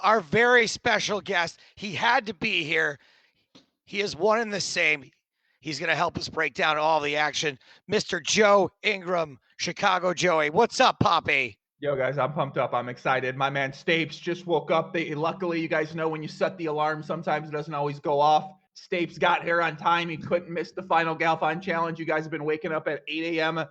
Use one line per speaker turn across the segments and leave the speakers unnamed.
Our very special guest. He had to be here. He is one and the same. He's going to help us break down all the action. Mr. Joe Ingram, Chicago Joey. What's up, Poppy?
Yo, guys, I'm pumped up. I'm excited. My man Stapes just woke up. Luckily, you guys know when you set the alarm, sometimes it doesn't always go off. Stapes got here on time. He couldn't miss the final Galfond challenge. You guys have been waking up at 8 a.m.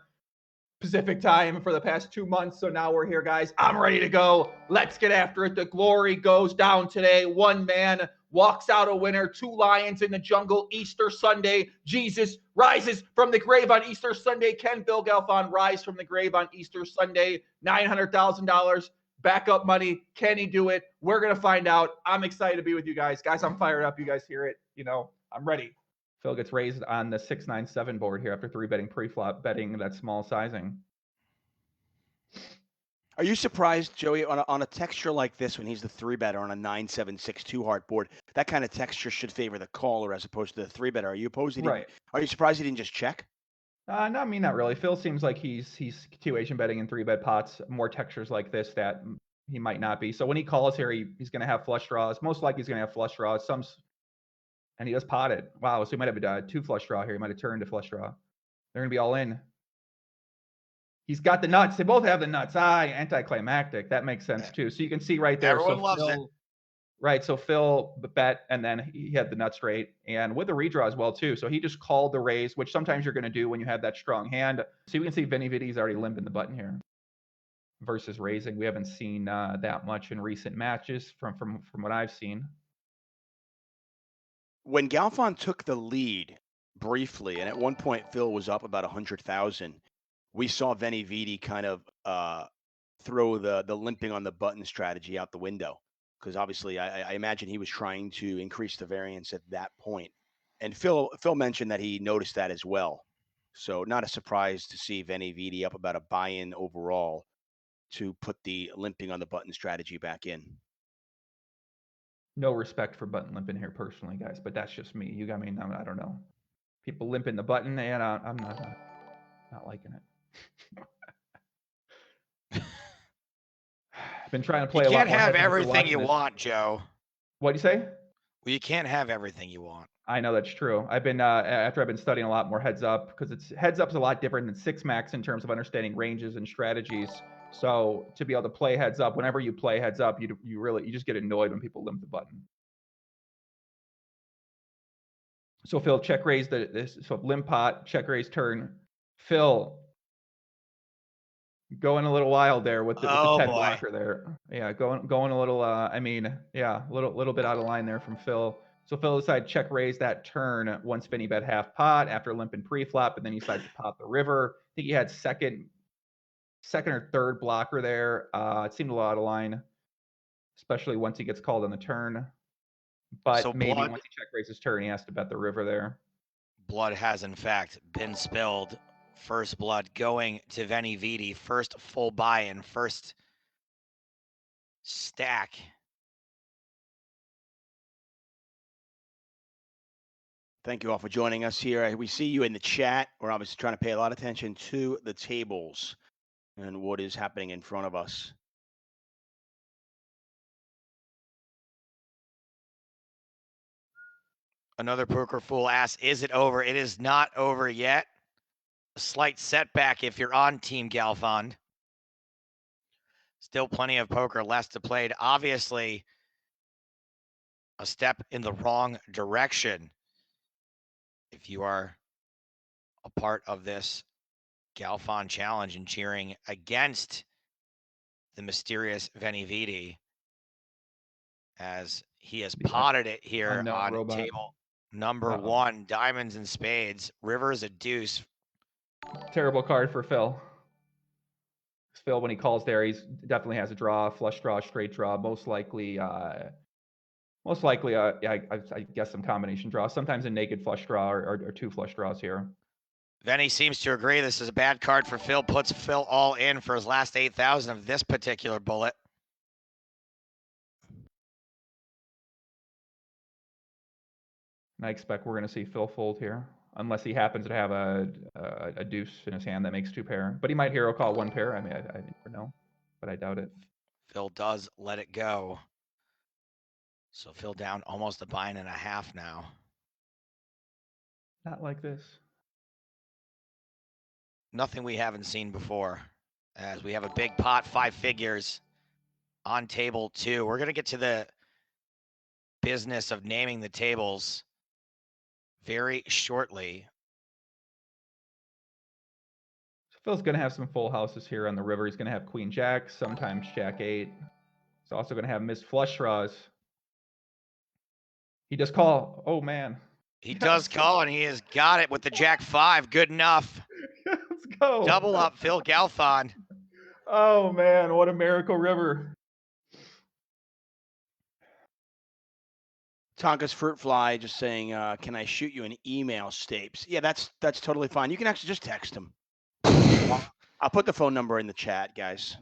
Pacific time for the past 2 months. So now we're here, guys. I'm ready to go. Let's get after it. The glory goes down today. One man walks out a winner. 2 lions in the jungle. Easter Sunday. Jesus rises from the grave on Easter Sunday. Can Phil Galfond rise from the grave on Easter Sunday? $900,000 backup money. Can he do it? We're going to find out. I'm excited to be with you guys. Guys, I'm fired up. You guys hear it. I'm ready. Phil gets raised on the 6-9-7 board here after 3-betting pre-flop, betting that small sizing.
Are you surprised, Joey, on a texture like this when he's the 3-better on a 9-7-6-2 heart board? That kind of texture should favor the caller as opposed to the 3-better. Are you opposed?
Right.
Are you surprised he didn't just check?
No, I mean, not really. Phil seems like he's 2-Asian betting in 3-bet pots. More textures like this that he might not be. So when he calls here, he's going to have flush draws. Most likely he's going to have flush draws. And he does pot it. Wow, so he might have 2 flush draw here. He might have turned to flush draw. They're going to be all in. He's got the nuts. They both have the nuts. Anticlimactic. That makes sense, too. So you can see right there.
Everyone loves it.
Right, so Phil bet, and then he had the nut straight. And with the redraw as well, too. So he just called the raise, which sometimes you're going to do when you have that strong hand. So you can see Venividi's already limping the button here versus raising. We haven't seen that much in recent matches from what I've seen.
When Galfond took the lead briefly, and at one point Phil was up about 100,000, we saw Venividi kind of throw the limping on the button strategy out the window because obviously I imagine he was trying to increase the variance at that point. And Phil mentioned that he noticed that as well. So not a surprise to see Venividi up about a buy-in overall to put the limping on the button strategy back in.
No respect for button limping here personally, guys, but that's just me. I don't know. People limping the button, and I'm not liking it. I've been trying to play a lot more.
You can't have everything you want, Joe.
What'd you say?
Well, you can't have everything you want.
I know that's true. I've been after I've been studying a lot more heads up because heads up's a lot different than 6-max in terms of understanding ranges and strategies. So to be able to play heads up, whenever you play heads up, you just get annoyed when people limp the button. So Phil check raise so limp pot, check raise turn. Phil going a little wild there with the 10 blocker there. Yeah, going a little a little bit out of line there from Phil. So Phil decided to check raise that turn once Vinny bet half pot after limping pre-flop, and then he decided to pot the river. I think he had second or third blocker there. It seemed a lot out of line, especially once he gets called on the turn. But so maybe once he check raises turn, he has to bet the river there.
Blood has, in fact, been spilled. First blood going to Venividi. First full buy-in. First stack.
Thank you all for joining us here. We see you in the chat. We're obviously trying to pay a lot of attention to the tables and what is happening in front of us.
Another poker fool asks, is it over? It is not over yet. A slight setback if you're on Team Galfond. Still plenty of poker left to play. Obviously, a step in the wrong direction. If you are a part of this Galfond challenge and cheering against the mysterious Venividi, as he has potted it here on table number 1, diamonds and spades. River is a deuce.
Terrible card for Phil. Phil, when he calls there, he definitely has a draw, flush draw, straight draw, most likely, I guess some combination draw. Sometimes a naked flush draw or 2 flush draws here.
Venny seems to agree this is a bad card for Phil. Puts Phil all in for his last 8,000 of this particular bullet.
And I expect we're going to see Phil fold here, unless he happens to have a deuce in his hand that makes 2 pair. But he might hero call 1 pair. I mean, I never know, but I doubt it.
Phil does let it go. So Phil down almost a bind and a half now.
Not like this.
Nothing we haven't seen before, as we have a big pot, 5 figures on table 2. We're going to get to the business of naming the tables very shortly.
Phil's going to have some full houses here on the river. He's going to have Queen Jack, sometimes Jack 8. He's also going to have Miss Flush draws. He does call. Oh, man.
He does call, and he has got it with the Jack 5. Good enough.
Let's go.
Double up, Phil Galfond.
Oh, man. What a miracle river.
Tonka's Fruit Fly just saying, can I shoot you an email, Stapes? Yeah, that's totally fine. You can actually just text him. I'll put the phone number in the chat, guys.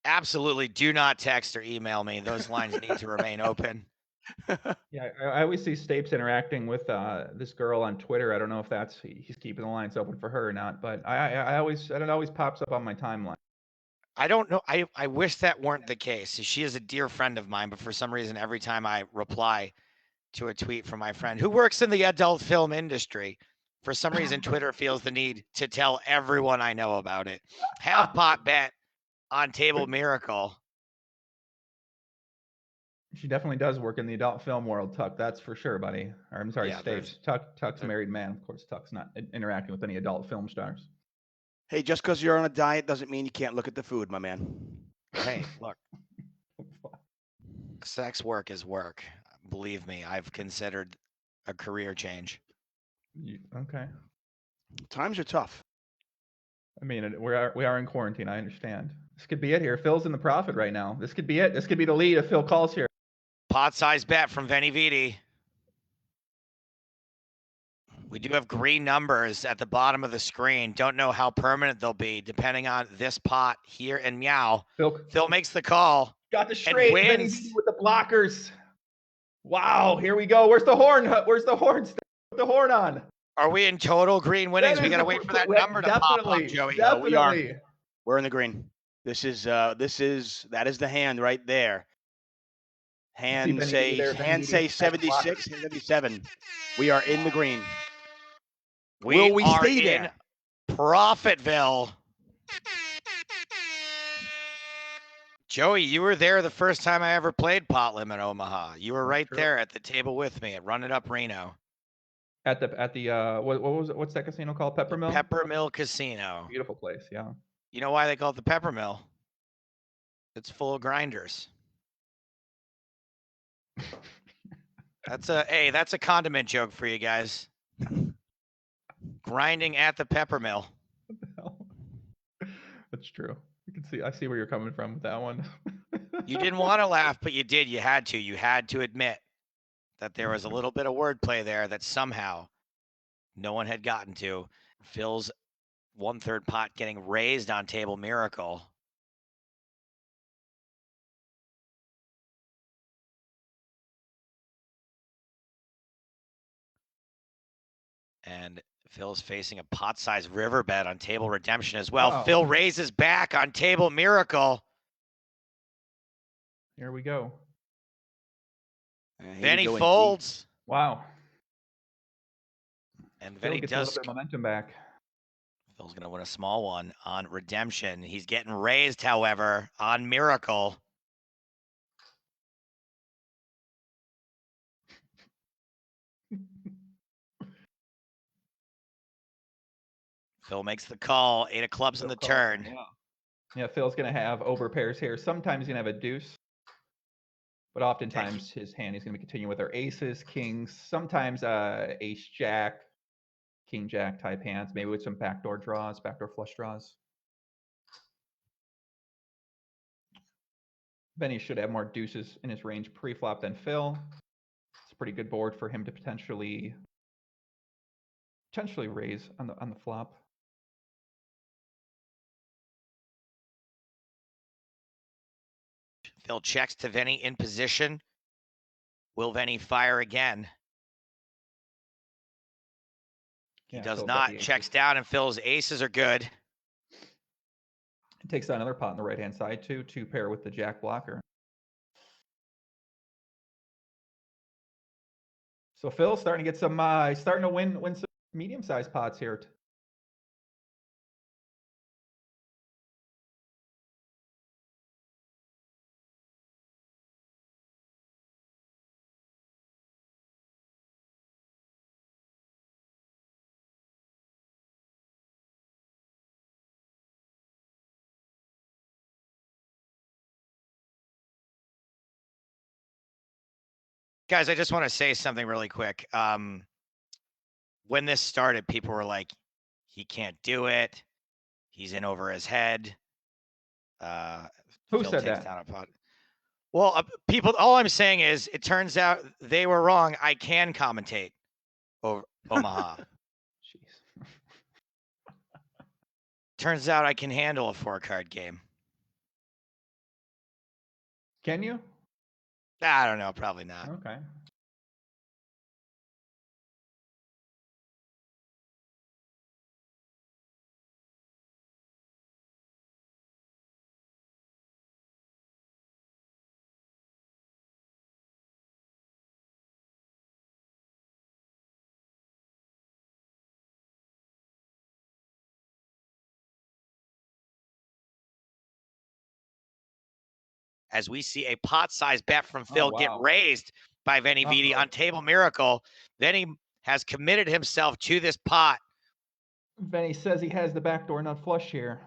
Absolutely do not text or email me. Those lines need to remain open.
Yeah, I always see Stapes interacting with this girl on Twitter. I don't know if that's he's keeping the lines open for her or not, but it always pops up on my timeline.
I don't know. I wish that weren't the case. She is a dear friend of mine, but for some reason, every time I reply to a tweet from my friend who works in the adult film industry, for some reason, Twitter feels the need to tell everyone I know about it. Half pot bet on Table Miracle.
She definitely does work in the adult film world, Tuck. That's for sure, buddy. Or I'm sorry,
Yeah,
Stapes. Tuck's a married man. Of course, Tuck's not interacting with any adult film stars.
Hey, just because you're on a diet doesn't mean you can't look at the food, my man.
Hey, look. Sex work is work. Believe me, I've considered a career change.
Okay.
Times are tough.
I mean, we are in quarantine. I understand. This could be it here. Phil's in the profit right now. This could be it. This could be the lead if Phil calls here.
Pot size bet from Venividi. We do have green numbers at the bottom of the screen. Don't know how permanent they'll be depending on this pot here and meow. Phil makes the call.
Got the straight.
And wins.
Venividi with the blockers. Wow, here we go. Where's the horn? Where's the horn? Put the horn on.
Are we in total green winnings? We got to wait for that number to pop up, Joey.
Definitely.
We are. We're in the green. That is the hand right there. Hand say 76, 77. We are in the green.
Will we stay there? Profitville. Joey, you were there the first time I ever played Pot Limit Omaha. You were right there at the table with me at Run It Up Reno.
At the what was it? What's that casino called? Peppermill?
Peppermill Casino.
Beautiful place, yeah.
You know why they call it the Peppermill? It's full of grinders. That's a condiment joke for you guys. Grinding at the Peppermill.
What the hell? That's true. I see where you're coming from with that one.
You didn't want to laugh, but you did. You had to. You had to admit that there was a little bit of wordplay there that somehow no one had gotten to. Phil's 1/3 pot getting raised on Table Miracle. And Phil's facing a pot-sized river bet on Table Redemption as well.
Wow.
Phil raises back on Table Miracle.
Here we go.
Then he folds.
Wow.
And then he
gets
does
a little bit of momentum back.
Phil's going to win a small one on Redemption. He's getting raised, however, on Miracle. Phil makes the call. 8 of clubs in the turn.
Yeah, Phil's going to have over pairs here. Sometimes he's going to have a deuce. But oftentimes his hand is going to continue with our aces, kings, sometimes ace jack, king jack type hands, maybe with some backdoor draws, backdoor flush draws. Benny should have more deuces in his range pre-flop than Phil. It's a pretty good board for him to potentially raise on the flop.
Phil checks to Veni in position. Will Veni fire again? He does not. Checks down, and Phil's aces are good.
It takes down another pot on the right-hand side, too, to pair with the jack blocker. So Phil's starting to get some. He's starting to win some medium-sized pots here.
Guys, I just want to say something really quick. When this started, people were like, he can't do it. He's in over his head.
Who
Phil
said
takes
that?
down a pot. Well, people, all I'm saying is it turns out they were wrong. I can commentate over Omaha.
Jeez.
Turns out I can handle a 4-card game.
Can you?
I don't know. Probably not.
Okay.
As we see a pot-sized bet from Phil get
wow.
raised by Venividi on Table Miracle. Then he has committed himself to this pot.
Benny says he has the backdoor nut flush here.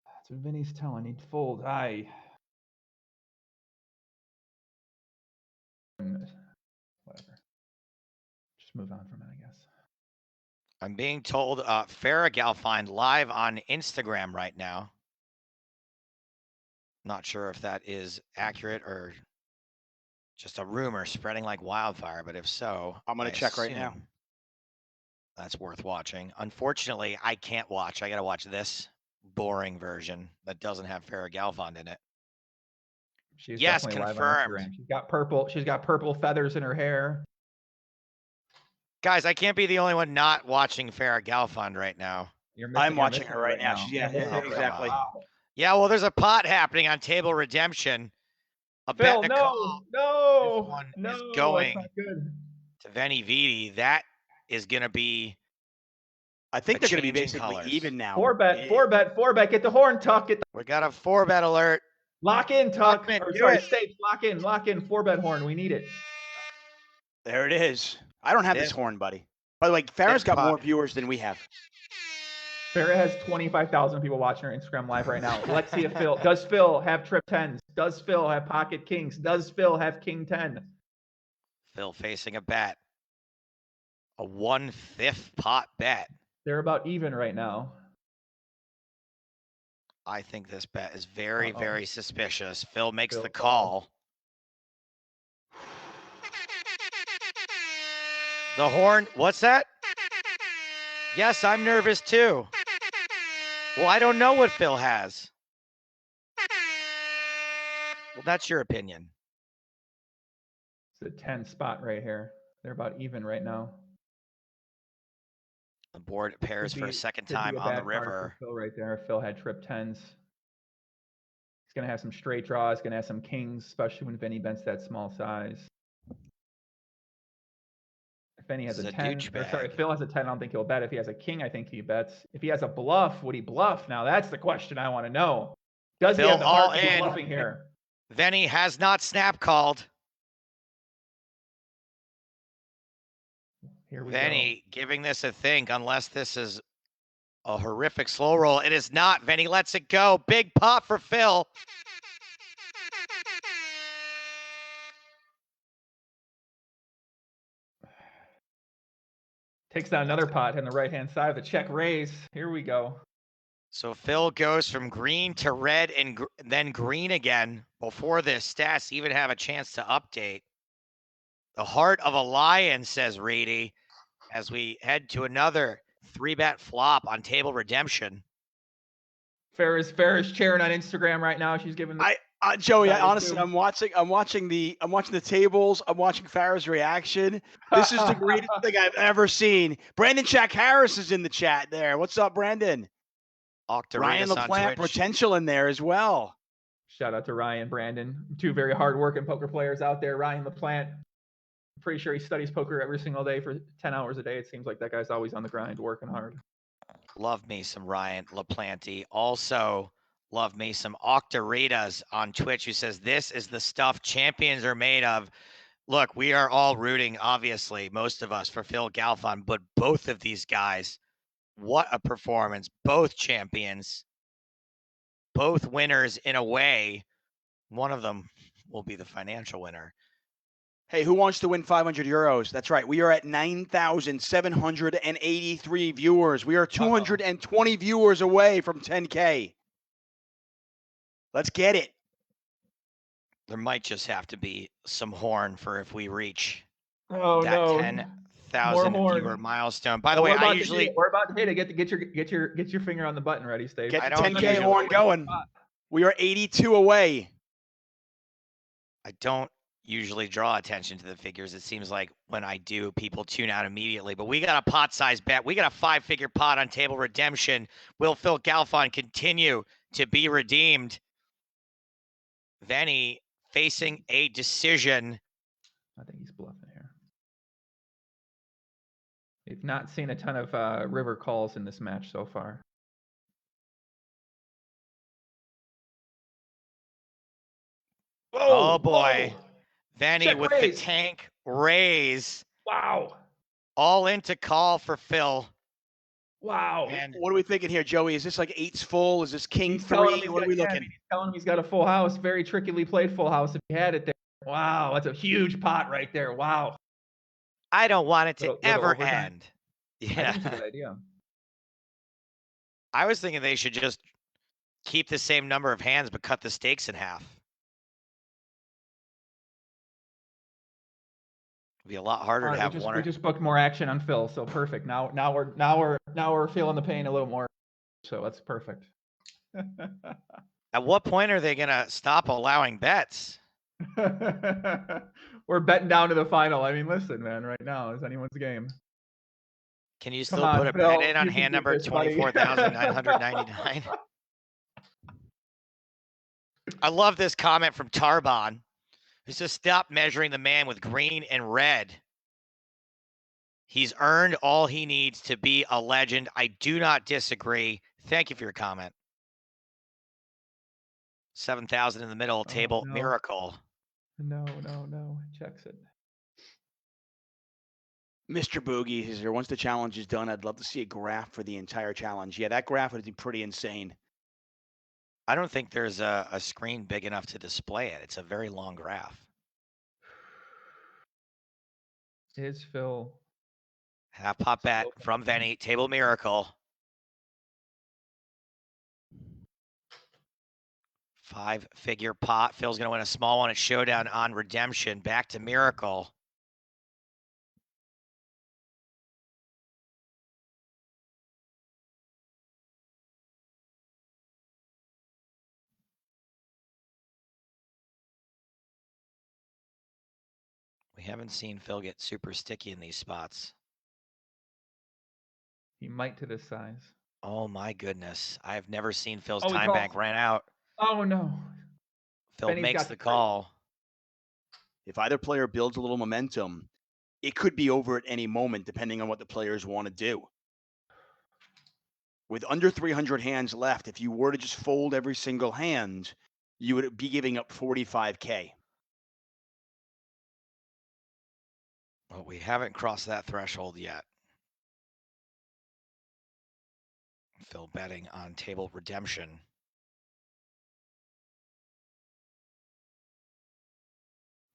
That's what Vinny's telling. He'd fold. Whatever. Just move on from it, I guess.
I'm being told Farrah Galfond live on Instagram right now. Not sure if that is accurate or just a rumor spreading like wildfire, but if so,
I'm going to check right now.
That's worth watching. Unfortunately, I can't watch. I got to watch this boring version that doesn't have Farrah Galfond in it.
She's
yes,
definitely
confirmed.
Live on Instagram. She's got purple feathers in her hair.
Guys, I can't be the only one not watching Farrah Galfond right now.
I'm watching her right now. Yeah, exactly.
Wow.
Yeah, well, there's a pot happening on Table Redemption. A
Phil,
bet
no,
this one is going
that's not good.
to Venividi. That is going to be.
I think they're going to be basically even now.
4-bet. Get the horn, Tuck.
We got a 4-bet alert.
Lock in, Tuck. Stapes. Lock in. 4-bet horn. We need it.
There it is. I don't have this horn, buddy. By the way, Farrah's got more viewers than we have.
Farrah has 25,000 people watching her Instagram live right now. Let's see if does Phil have trip 10s? Does Phil have pocket kings? Does Phil have king 10?
Phil facing a bet. A 1/5 pot bet.
They're about even right now.
I think this bet is very, very suspicious. Phil makes the call. The horn, what's that? Yes, I'm nervous too. Well, I don't know what Phil has. Well, that's your opinion.
It's a 10 spot right here. They're about even right now.
The board pairs for a second time on the river.
Phil right there. Phil had trip 10s. He's going to have some straight draws. He's going to have some kings, especially when Vinny bets that small size. If Vinny has a 10, if Phil has a 10, I don't think he'll bet. If he has a king, I think he bets. If he has a bluff, would he bluff? Now that's the question I want to know. Does he have the heart to be bluffing here?
Vinny has not snap called.
Here we
Venny giving this a think, unless this is a horrific slow roll. It is not. Venny lets it go. Big pot for Phil.
Takes down another pot on the right-hand side of the check raise. Here we go.
So Phil goes from green to red and then green again. Before this, stats even have a chance to update. The heart of a lion, says Reedy, as we head to another 3-bet flop on Table Redemption.
Farrah's cheering on Instagram right now. She's giving.
Joey, honestly, I'm watching the tables. I'm watching Farrah's reaction. This is the greatest thing I've ever seen. Brandon Jack Harris is in the chat there. What's up, Brandon? Ryan LaPlante potential in there as well.
Shout out to Ryan, Brandon, two very hard-working poker players out there. Ryan LaPlante, I'm pretty sure he studies poker every single day for 10 hours a day. It seems like that guy's always on the grind, working hard.
Love me some Ryan LaPlante. Also, love me some Octaritas on Twitch, who says, this is the stuff champions are made of. Look, we are all rooting, obviously, most of us, for Phil Galfond, but both of these guys, what a performance. Both champions, both winners in a way. One of them will be the financial winner.
Hey, who wants to win 500 euros? That's right. We are at 9,783 viewers. We are 220 viewers away from 10K. Let's get it.
There might just have to be some horn for if we reach
that
10,000 viewer milestone. By the way, I usually
we're about to hit it. Get your finger on the button ready, Stapes.
Get the 10K horn going. We are 82 away.
I don't usually draw attention to the figures. It seems like when I do, people tune out immediately. But we got a pot size bet. We got a 5-figure pot on table redemption. Will Phil Galfond continue to be redeemed? Veni facing a decision.
I think he's bluffing here. We've not seen a ton of river calls in this match so far.
Oh boy. Veni with the tank raise.
Wow.
All in to call for Phil.
Wow.
And what are we thinking here, Joey? Is this like eights full? Is this king 3? What are we looking?
He's telling him he's got a full house. Very trickily played full house if he had it there. Wow, that's a huge pot right there. Wow.
I don't want it to ever end. Yeah.
I think it's a good idea.
I was thinking they should just keep the same number of hands but cut the stakes in half. It'd be a lot harder to have one.
We just booked more action on Phil, so perfect. Now we're feeling the pain a little more, so that's perfect.
At what point are they gonna stop allowing bets?
We're betting down to the final. I mean, listen, man. Right now is anyone's game.
Can you still put a bet in on hand number 24,999? I love this comment from Tarbon, who says, stop measuring the man with green and red. He's earned all he needs to be a legend. I do not disagree. Thank you for your comment. 7,000 in the middle table.
No.
Miracle.
No. Checks it.
Mr. Boogie is there. Once the challenge is done, I'd love to see a graph for the entire challenge. Yeah, that graph would be pretty insane.
I don't think there's a screen big enough to display it. It's a very long graph.
Is Phil.
Half pot bet from Veni. Table Miracle. 5-figure pot. Phil's going to win a small one at Showdown on Redemption. Back to Miracle. We haven't seen Phil get super sticky in these spots.
He might to this size.
Oh my goodness. I have never seen Phil's time bank ran out.
Oh no.
Phil makes the call.
If either player builds a little momentum, it could be over at any moment, depending on what the players want to do. With under 300 hands left, if you were to just fold every single hand, you would be giving up 45K.
Well, we haven't crossed that threshold yet. Phil betting on table redemption.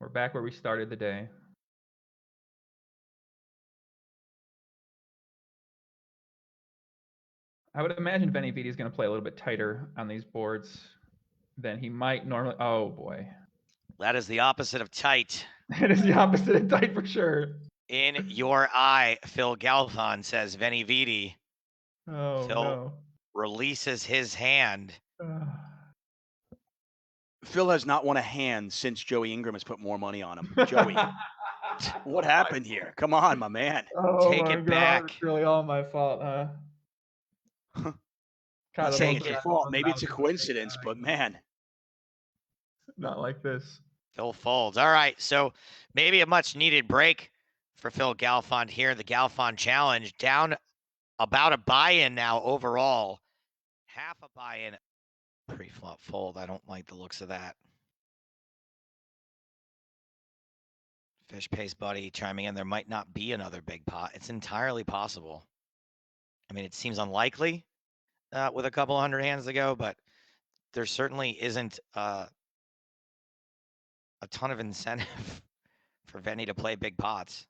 We're back where we started the day. I would imagine Venividi is going to play a little bit tighter on these boards than he might normally. Oh boy.
That is the opposite of tight.
It is the opposite of tight for sure.
In your eye, Phil Galfond says Venividi.
Oh,
Phil
no.
releases his hand.
Phil has not won a hand since Joey Ingram has put more money on him. Joey, what happened here? Come on, my man.
Oh,
Take it back.
It's really all my fault, huh?
I'm not saying it's your fault. Maybe it's a coincidence, but man.
Not like this.
Phil folds. All right, so maybe a much-needed break for Phil Galfond here. The Galfond Challenge down about a buy-in now overall. Half a buy-in. Pre-flop fold. I don't like the looks of that. Fish Pace Buddy chiming in. There might not be another big pot. It's entirely possible. I mean, it seems unlikely with a couple hundred hands to go, but there certainly isn't a ton of incentive for Veni to play big pots.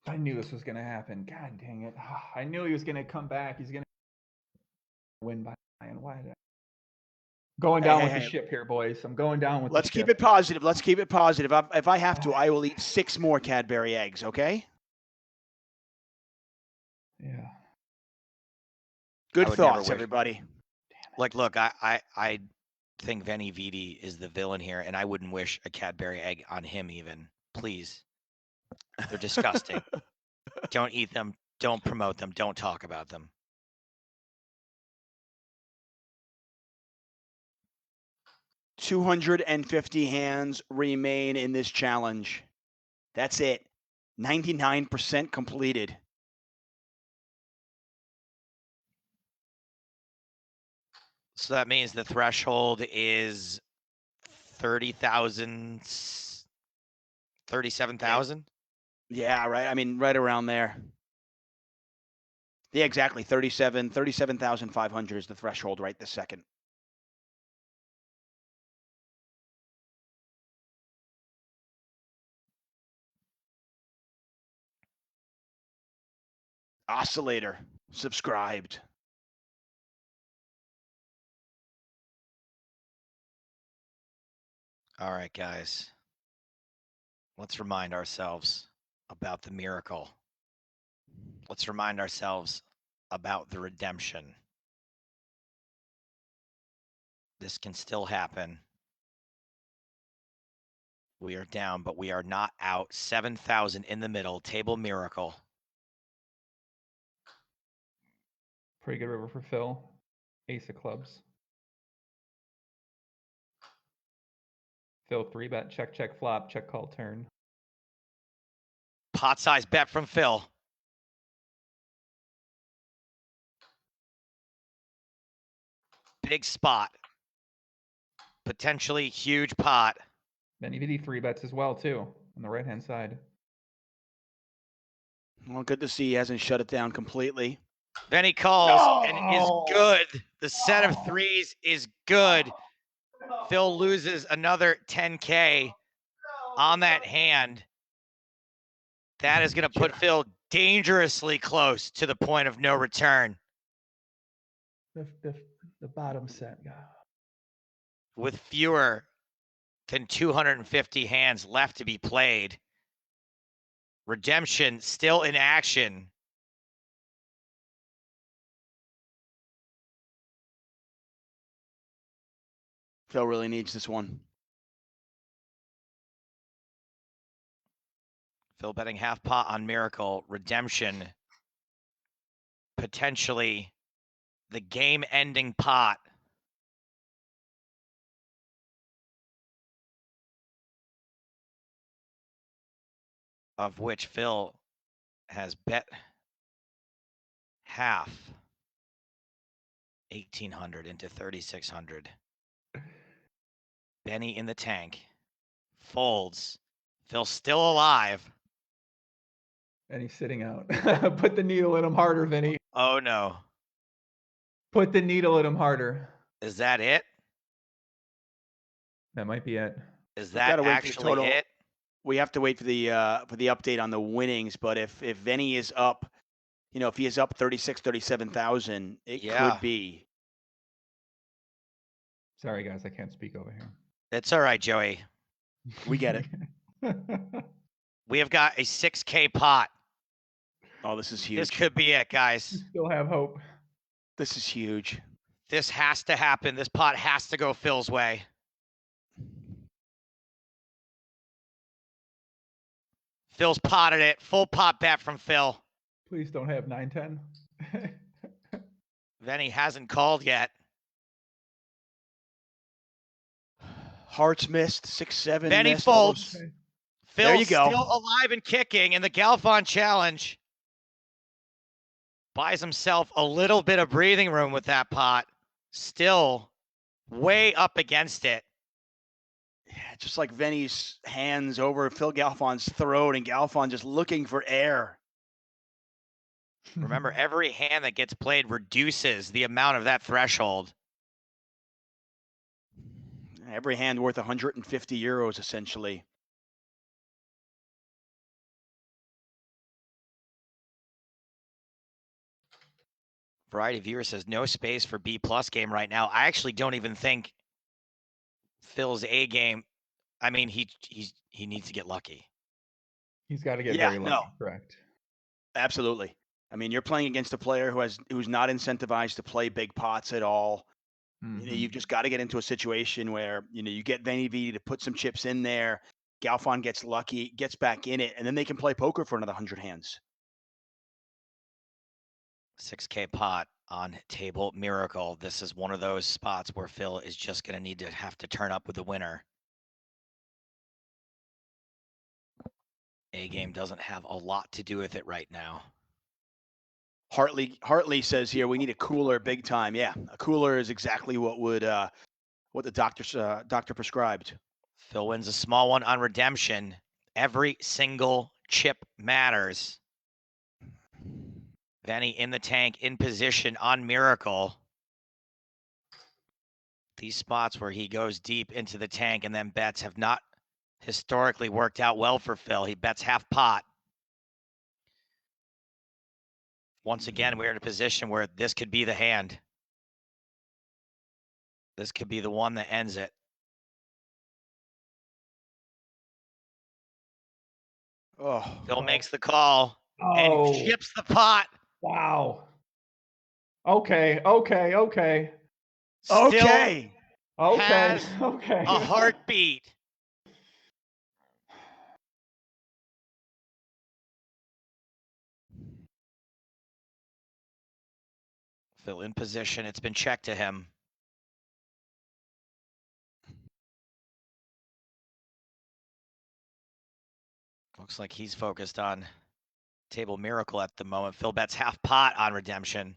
I knew this was going to happen. God dang it. I knew he was going to come back. He's going to win by 9. Why did I? Going down with the ship here, boys. I'm going down with the ship.
Let's keep it positive. Let's keep it positive. If I have to, I will eat 6 more Cadbury eggs, okay?
Yeah.
Good thoughts, everybody.
Like, look, I think Veni Vidi is the villain here, and I wouldn't wish a Cadbury egg on him even. Please. They're disgusting. Don't eat them. Don't promote them. Don't talk about them.
$250 hands remain in this challenge. That's it. 99% completed.
So that means the threshold is 30,000, 37,000?
Yeah, right. I mean, right around there. Yeah, exactly. 37,500 is the threshold right this second. Oscillator subscribed.
All right, guys. Let's remind ourselves about the miracle. Let's remind ourselves about the redemption. This can still happen. We are down, but we are not out. 7,000 in the middle. Table miracle.
Pretty good river for Phil. Ace of clubs. Phil 3-bet, check, check, flop, check, call, turn.
Pot size bet from Phil. Big spot. Potentially huge pot.
Venividi 3-bets as well, too, on the right-hand side.
Well, good to see he hasn't shut it down completely.
Veni calls and is good. The set of threes is good. Phil loses another 10K on that hand. That is going to put Phil dangerously close to the point of no return.
The bottom set, God.
With fewer than 250 hands left to be played. Redemption still in action.
Phil really needs this one.
Phil betting half pot on Miracle. Redemption. Potentially the game-ending pot. Of which Phil has bet half. 1,800 into 3,600. Benny in the tank. Folds. Phil's still alive.
And he's sitting out. Put the needle in him harder, Vinny.
Oh, no.
Put the needle in him harder.
Is that it?
That might be it.
Is that actually it?
We have to wait for the update on the winnings, but if Veni is up, you know, if he is up 37,000, it could be.
Sorry, guys, I can't speak over here.
It's all right, Joey.
We get it.
We have got a 6K pot.
Oh, this is huge.
This could be it, guys.
We still have hope.
This is huge.
This has to happen. This pot has to go Phil's way. Phil's potted it. Full pot bet from Phil.
Please don't have 9-10.
Veni hasn't called yet.
Hearts missed, 6-7
Benny
missed. all
folds.
those-
Phil
There you go.
still alive and kicking in the Galfond challenge. Buys himself a little bit of breathing room with that pot. Still way up against it.
Yeah, just like Veni's hands over Phil Galfond's throat, and Galfond just looking for air.
Remember, every hand that gets played reduces the amount of that threshold.
Every hand worth 150 euros, essentially.
Variety Viewer says no space for B+ game right now. I actually don't even think Phil's A game. I mean, he needs to get lucky.
He's got to get
Yeah,
very lucky.
no.
Correct.
Absolutely. I mean, you're playing against a player who's not incentivized to play big pots at all.
Mhm.
You know, you've just got to get into a situation where, you know, you get Venividi to put some chips in there. Galfond gets lucky, gets back in it, and then they can play poker for another 100 hands.
6K pot on Table Miracle. This is one of those spots where Phil is just going to have to turn up with the winner. A game doesn't have a lot to do with it right now.
Hartley says here we need a cooler big time. Yeah, a cooler is exactly what the doctor prescribed.
Phil wins a small one on redemption. Every single chip matters. Veni in the tank, in position on Miracle. These spots where he goes deep into the tank and then bets have not historically worked out well for Phil. He bets half pot. Once again, we're in a position where this could be the hand. This could be the one that ends it.
Oh,
Phil makes the call
Oh.
and chips the pot.
Wow. Okay. Okay. Okay.
Still
okay.
Okay.
has
Okay.
a heartbeat. Phil in position. It's been checked to him. Looks like he's focused on Table Miracle at the moment. Phil bets half pot on redemption.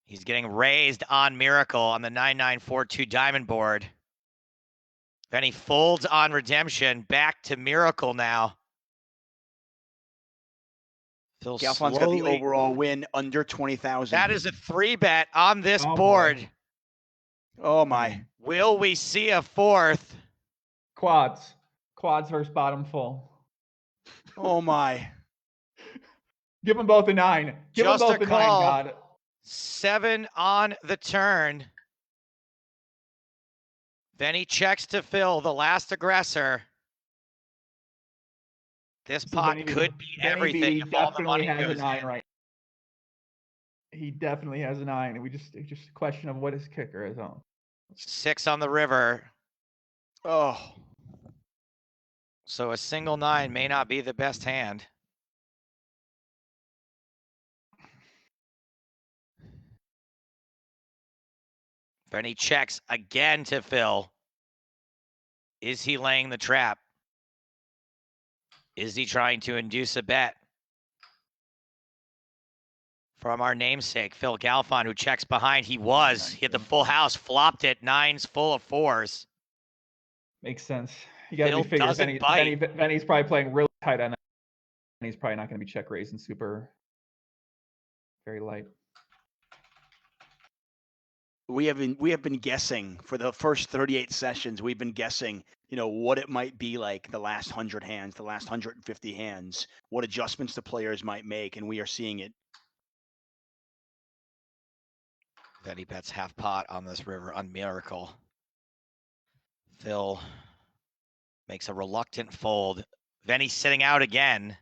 He's getting raised on Miracle on the 9942 diamond board. Then he folds on redemption. Back to Miracle now. Phil
Galfond's got the overall win under 20,000.
That is a 3-bet on this
Oh,
board.
boy.
Oh my.
Will we see a fourth?
Quads versus bottom full.
Oh my.
Give them both a 9. Give
Just
them
a
both a 9,
call.
God.
7 on the turn. Then he checks to Phil, the last aggressor. This pot could be everything if all the money
has a
goes
9
in.
right. He definitely has a 9. It's just a question of what his kicker is on.
6 on the river.
Oh.
So a single 9 may not be the best hand. Then he checks again to Phil. Is he laying the trap? Is he trying to induce a bet? From our namesake, Phil Galfond, who checks behind. He hit the full house, flopped it, 9s full of 4s.
Makes sense. You got to
Phil
be figuring
doesn't bite.
Veni's probably playing really tight on that. And he's probably not going to be check raising super very light.
We have been guessing for the first 38 sessions. We've been guessing, you know, what it might be like the last 100 hands, the last 150 hands, what adjustments the players might make, and we are seeing it.
Then he bets half pot on this river on Miracle. Phil makes a reluctant fold. Then he's sitting out again.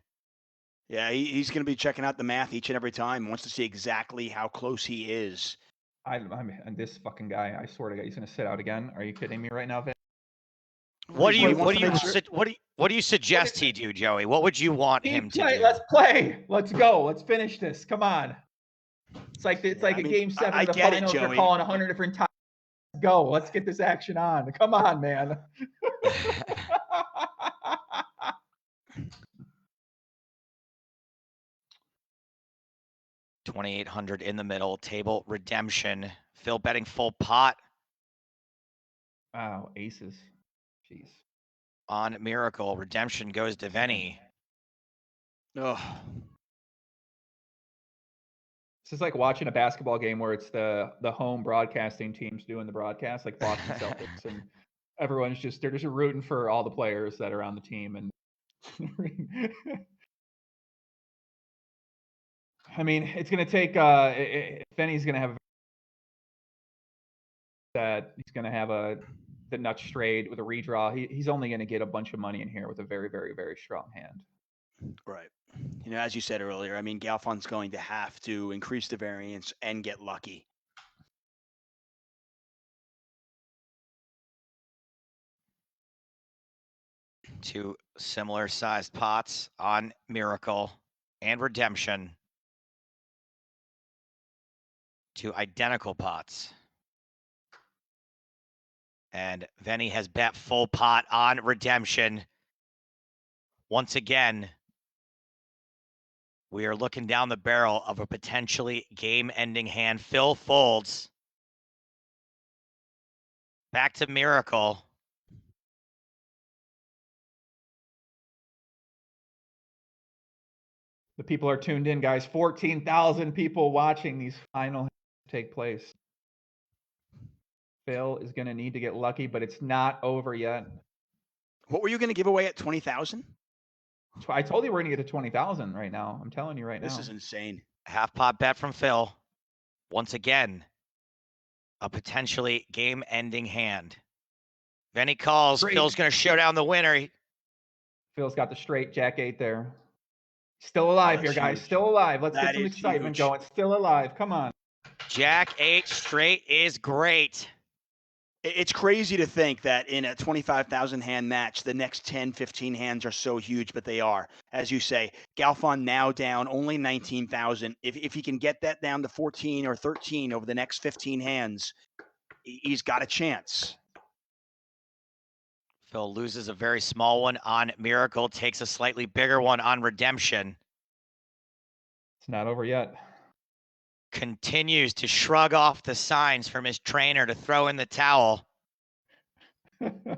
Yeah, he's going to be checking out the math each and every time. Wants to see exactly how close he is.
I'm this fucking guy. I swear to God, he's going to sit out again. Are you kidding me right now, Vin?
What do you suggest he do, Joey? What would you want him to do?
Let's play. Let's go. Let's finish this. Come on. It's like a game 7 of the finals. They're calling 100 different times. go. Let's get this action on. Come on, man.
2,800 in the middle. Table redemption. Phil betting full pot
Wow, aces. Jeez.
on Miracle. Redemption goes to Veni.
Oh,
This is like watching a basketball game where it's the home broadcasting teams doing the broadcast, like Boston Celtics, and everyone's they're just rooting for all the players that are on the team. And I mean, it's going to take. Veni's going to have that. He's going to have the nut straight with a redraw. He's only going to get a bunch of money in here with a very, very, very strong hand.
right. You know, as you said earlier, I mean, Galfond's going to have to increase the variance and get lucky.
Two similar sized pots on Miracle and Redemption. Two identical pots. And Veni has bet full pot on Redemption. Once again, we are looking down the barrel of a potentially game-ending hand. Phil folds. Back to Miracle.
The people are tuned in, guys. 14,000 people watching these final take place. Phil is going to need to get lucky, but it's not over yet.
What were you going to give away at 20,000?
I told you we're going to get to 20,000 right now. I'm telling you right now.
This is insane.
Half pot bet from Phil. Once again, a potentially game-ending hand. Veni calls.
Great.
Phil's going to show down the winner.
Phil's got the straight Jack 8 there. Still alive here, guys.
Huge.
Still alive. Let's
That
get some
is
excitement
huge.
going. Still alive. Come on.
Jack 8 straight is great.
It's crazy to think that in a 25,000 hand match, the next 10, 15 hands are so huge, but they are. As you say, Galfond now down only 19,000. If he can get that down to 14 or 13 over the next 15 hands, he's got a chance.
Phil loses a very small one on Miracle, takes a slightly bigger one on Redemption.
It's not over yet.
Continues to shrug off the signs from his trainer to throw in the towel. The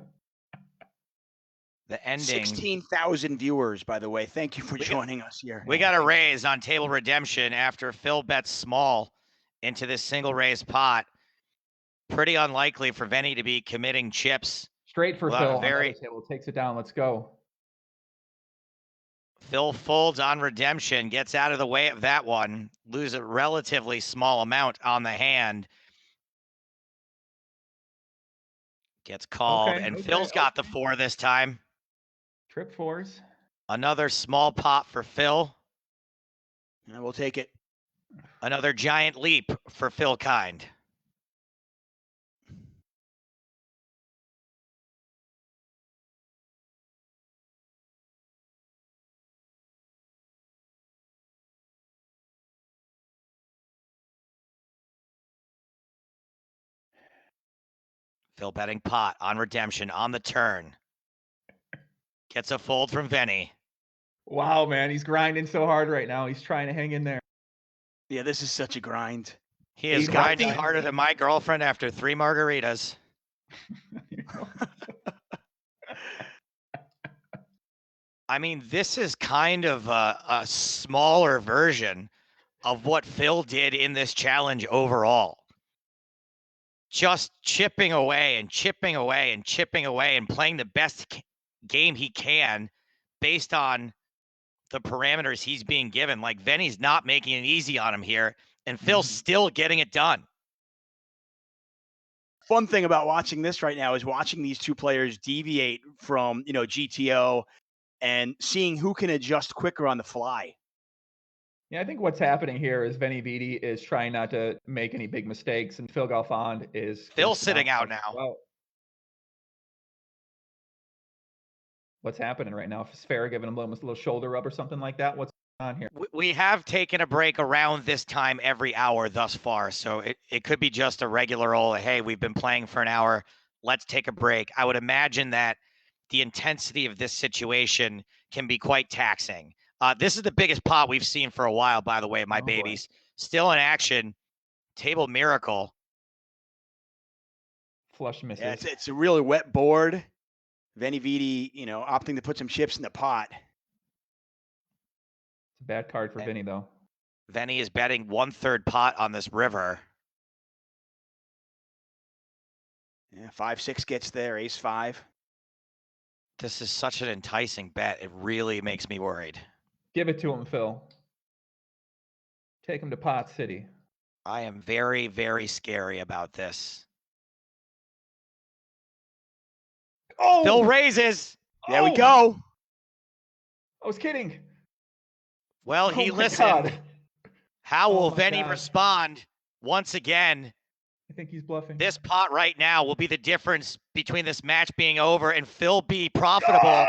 ending.
16,000 viewers, by the way. Thank you for joining us here.
We got a raise on Table Redemption after Phil bets small into this single raise pot. Pretty unlikely for Veni to be committing chips.
Straight for
Well,
Phil.
very-
Table takes it down. Let's go.
Phil folds on Redemption, gets out of the way of that one, lose a relatively small amount on the hand. Gets called, and Phil's got the 4 this time.
Trip 4s.
Another small pot for Phil.
And we'll take it.
Another giant leap for Phil Kind. Phil betting pot on Redemption on the turn. Gets a fold from Veni.
Wow, man. He's grinding so hard right now. He's trying to hang in there.
Yeah, this is such a grind.
He is grinding harder than my girlfriend after 3 margaritas. I mean, this is kind of a smaller version of what Phil did in this challenge overall. Just chipping away and chipping away and chipping away and playing the best game he can based on the parameters he's being given. Like, Veni's not making it easy on him here, and Phil's still getting it done.
Fun thing about watching this right now is watching these two players deviate from, GTO and seeing who can adjust quicker on the fly.
Yeah, I think what's happening here is Venividi is trying not to make any big mistakes, and Phil Galfond is
sitting out now.
Well, what's happening right now? Is Farrah giving him a little shoulder rub or something like that? on here.
We have taken a break around this time every hour thus far, so it could be just a regular old, hey, we've been playing for an hour, let's take a break. I would imagine that the intensity of this situation can be quite taxing. This is the biggest pot we've seen for a while, by the way, my babies. Still in action. Table Miracle.
Flush misses.
Yeah, it's a really wet board. Venividi, opting to put some chips in the pot.
It's a bad card for Vinny, though.
Veni is betting 1/3 pot on this river.
Yeah, 5-6 gets there, ace 5.
This is such an enticing bet. It really makes me worried.
Give it to him, Phil. Take him to Pot City.
I am very, very scary about this.
Oh!
Phil raises.
There we go.
I was kidding.
Well, he listened.
God.
How will
my
Veni
God.
respond once again?
I think he's bluffing.
This pot right now will be the difference between this match being over and Phil be profitable.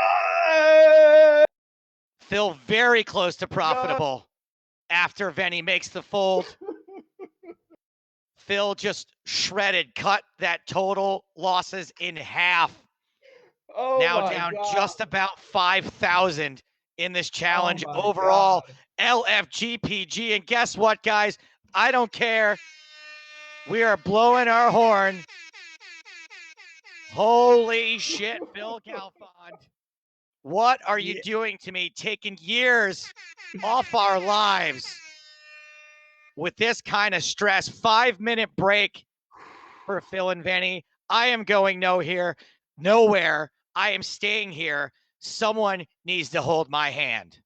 Phil very close to profitable after Veni makes the fold. Phil just shredded, cut that total losses in half. Now down just about 5,000 in this challenge overall. LFGPG. And guess what, guys? I don't care. We are blowing our horn. Holy shit, Phil Galfond. What are you doing to me? Taking years off our lives with this kind of stress. 5-minute break for Phil and Veni. I am going nowhere. I am staying here. Someone needs to hold my hand.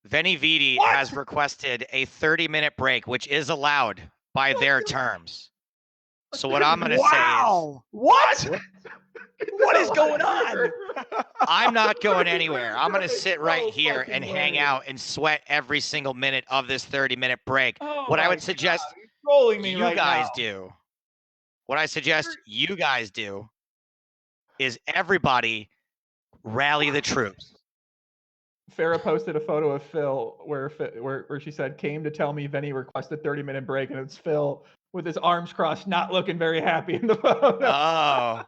Venividi has requested a 30-minute break, which is allowed by their terms. So what I'm going to say is...
What? What is going on?
I'm not going anywhere. I'm going to sit right here and hang out and sweat every single minute of this 30-minute break. What I would suggest you guys do, what I suggest you guys do is everybody rally the troops.
Farah posted a photo of Phil where she said, came to tell me Veni requested 30-minute break, and it's Phil with his arms crossed, not looking very happy in the photo.
Oh.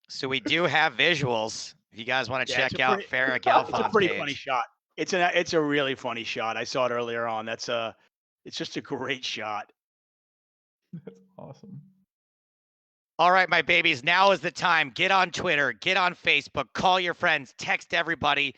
So we do have visuals. If you guys want to check out Farah Galfond's
It's a pretty
page.
funny shot. It's a really funny shot. I saw it earlier on. It's just a great shot.
That's awesome.
All right, my babies, now is the time. Get on Twitter, get on Facebook, call your friends, text everybody.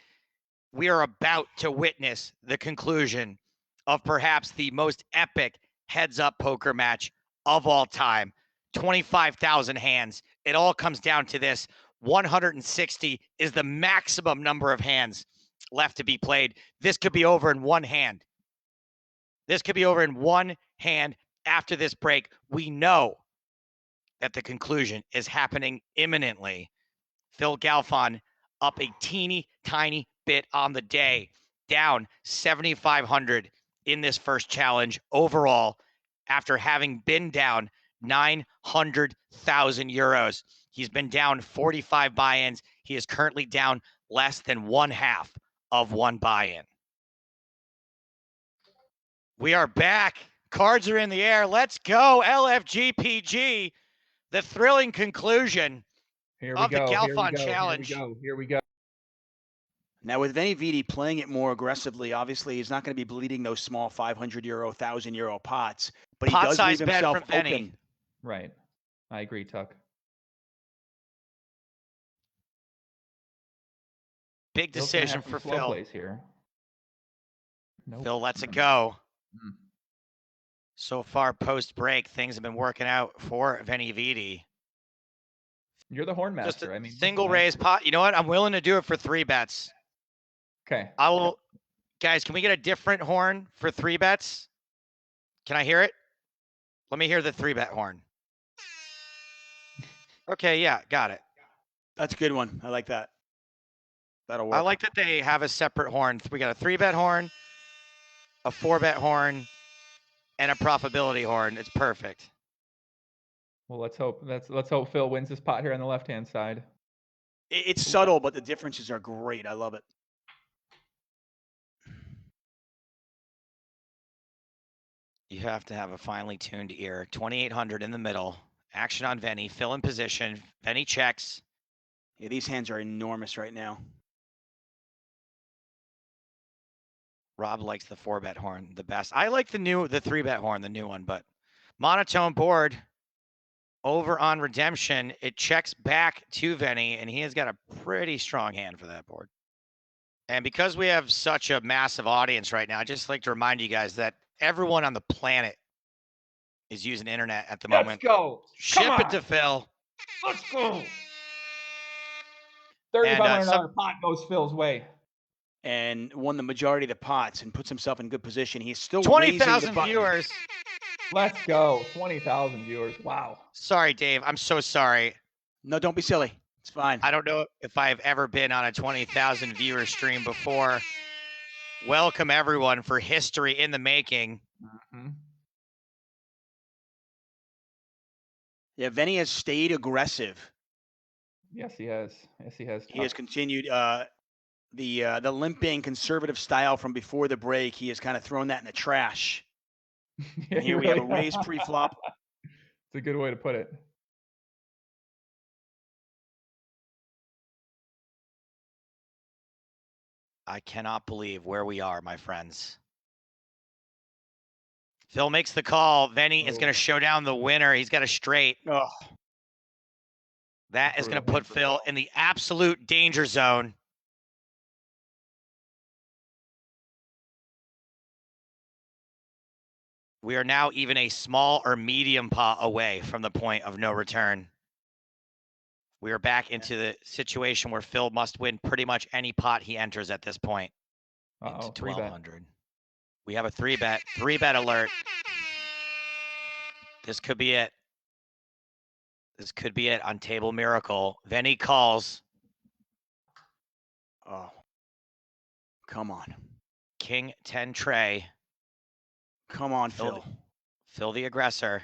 We are about to witness the conclusion of perhaps the most epic heads-up poker match of all time. 25,000 hands. It all comes down to this. 160 is the maximum number of hands left to be played. This could be over in one hand. This could be over in one hand after this break. We know that the conclusion is happening imminently. Phil Galfond up a teeny tiny bit on the day, down 7,500 in this first challenge overall after having been down 900,000 euros. He's been down 45 buy-ins. He is currently down less than 1/2 of one buy-in. We are back. Cards are in the air. Let's go, LFGPG. The thrilling conclusion of the Galfond challenge.
Here we go.
Now with Venividi playing it more aggressively, obviously he's not going to be bleeding those small 500 euro, 1,000 euro pots, but he does leave himself open.
Right. I agree, Tuck.
Big decision for Phil.
Here.
Nope. Phil lets it go. So far, post-break, things have been working out for Venividi.
You're the horn master.
Just a single raise pot. You know what? I'm willing to do it for 3 bets.
Okay.
I will. Guys, can we get a different horn for 3 bets? Can I hear it? Let me hear the 3-bet horn. Okay, yeah, got it.
That's a good one. I like that. That'll work.
I like that they have a separate horn. We got a 3-bet horn, a 4-bet horn, and a profitability horn. It's perfect.
Well, let's hope Phil wins this pot here on the left-hand side.
It's subtle, but the differences are great. I love it.
You have to have a finely tuned ear. 2,800 in the middle. Action on Veni. Phil in position. Veni checks.
Yeah, these hands are enormous right now.
Rob likes the 4-bet horn the best. I like the 3-bet horn, the new one, but monotone board over on redemption. It checks back to Veni, and he has got a pretty strong hand for that board. And because we have such a massive audience right now, I'd just like to remind you guys that everyone on the planet is using internet at the moment.
Let's go.
Ship it to Phil.
Let's go. $3,500 pot goes Phil's way.
And won the majority of the pots and puts himself in good position. He's still
20,000 viewers.
Let's go. 20,000 viewers. Wow.
Sorry, Dave. I'm so sorry.
No, don't be silly. It's fine.
I don't know if I've ever been on a 20,000 viewer stream before. Welcome, everyone, for history in the making.
Mm-hmm.
Yeah, Veni has stayed aggressive.
Yes, he has. Yes, he has.
He has continued the limping conservative style from before the break. He has kind of thrown that in the trash.
Yeah,
here we have a raise pre-flop.
It's a good way to put it.
I cannot believe where we are, my friends. Phil makes the call. Veni is going to show down the winner. He's got a straight.
Oh.
That is going to put Phil in the absolute danger zone. We are now even a small or medium pot away from the point of no return. We are back into the situation where Phil must win pretty much any pot he enters at this point. Into 1,200. We have a 3-bet. 3-bet alert. This could be it. This could be it on Table Miracle. Veni calls.
Oh. Come on.
King 10 tray.
Come on, Phil.
Phil the aggressor.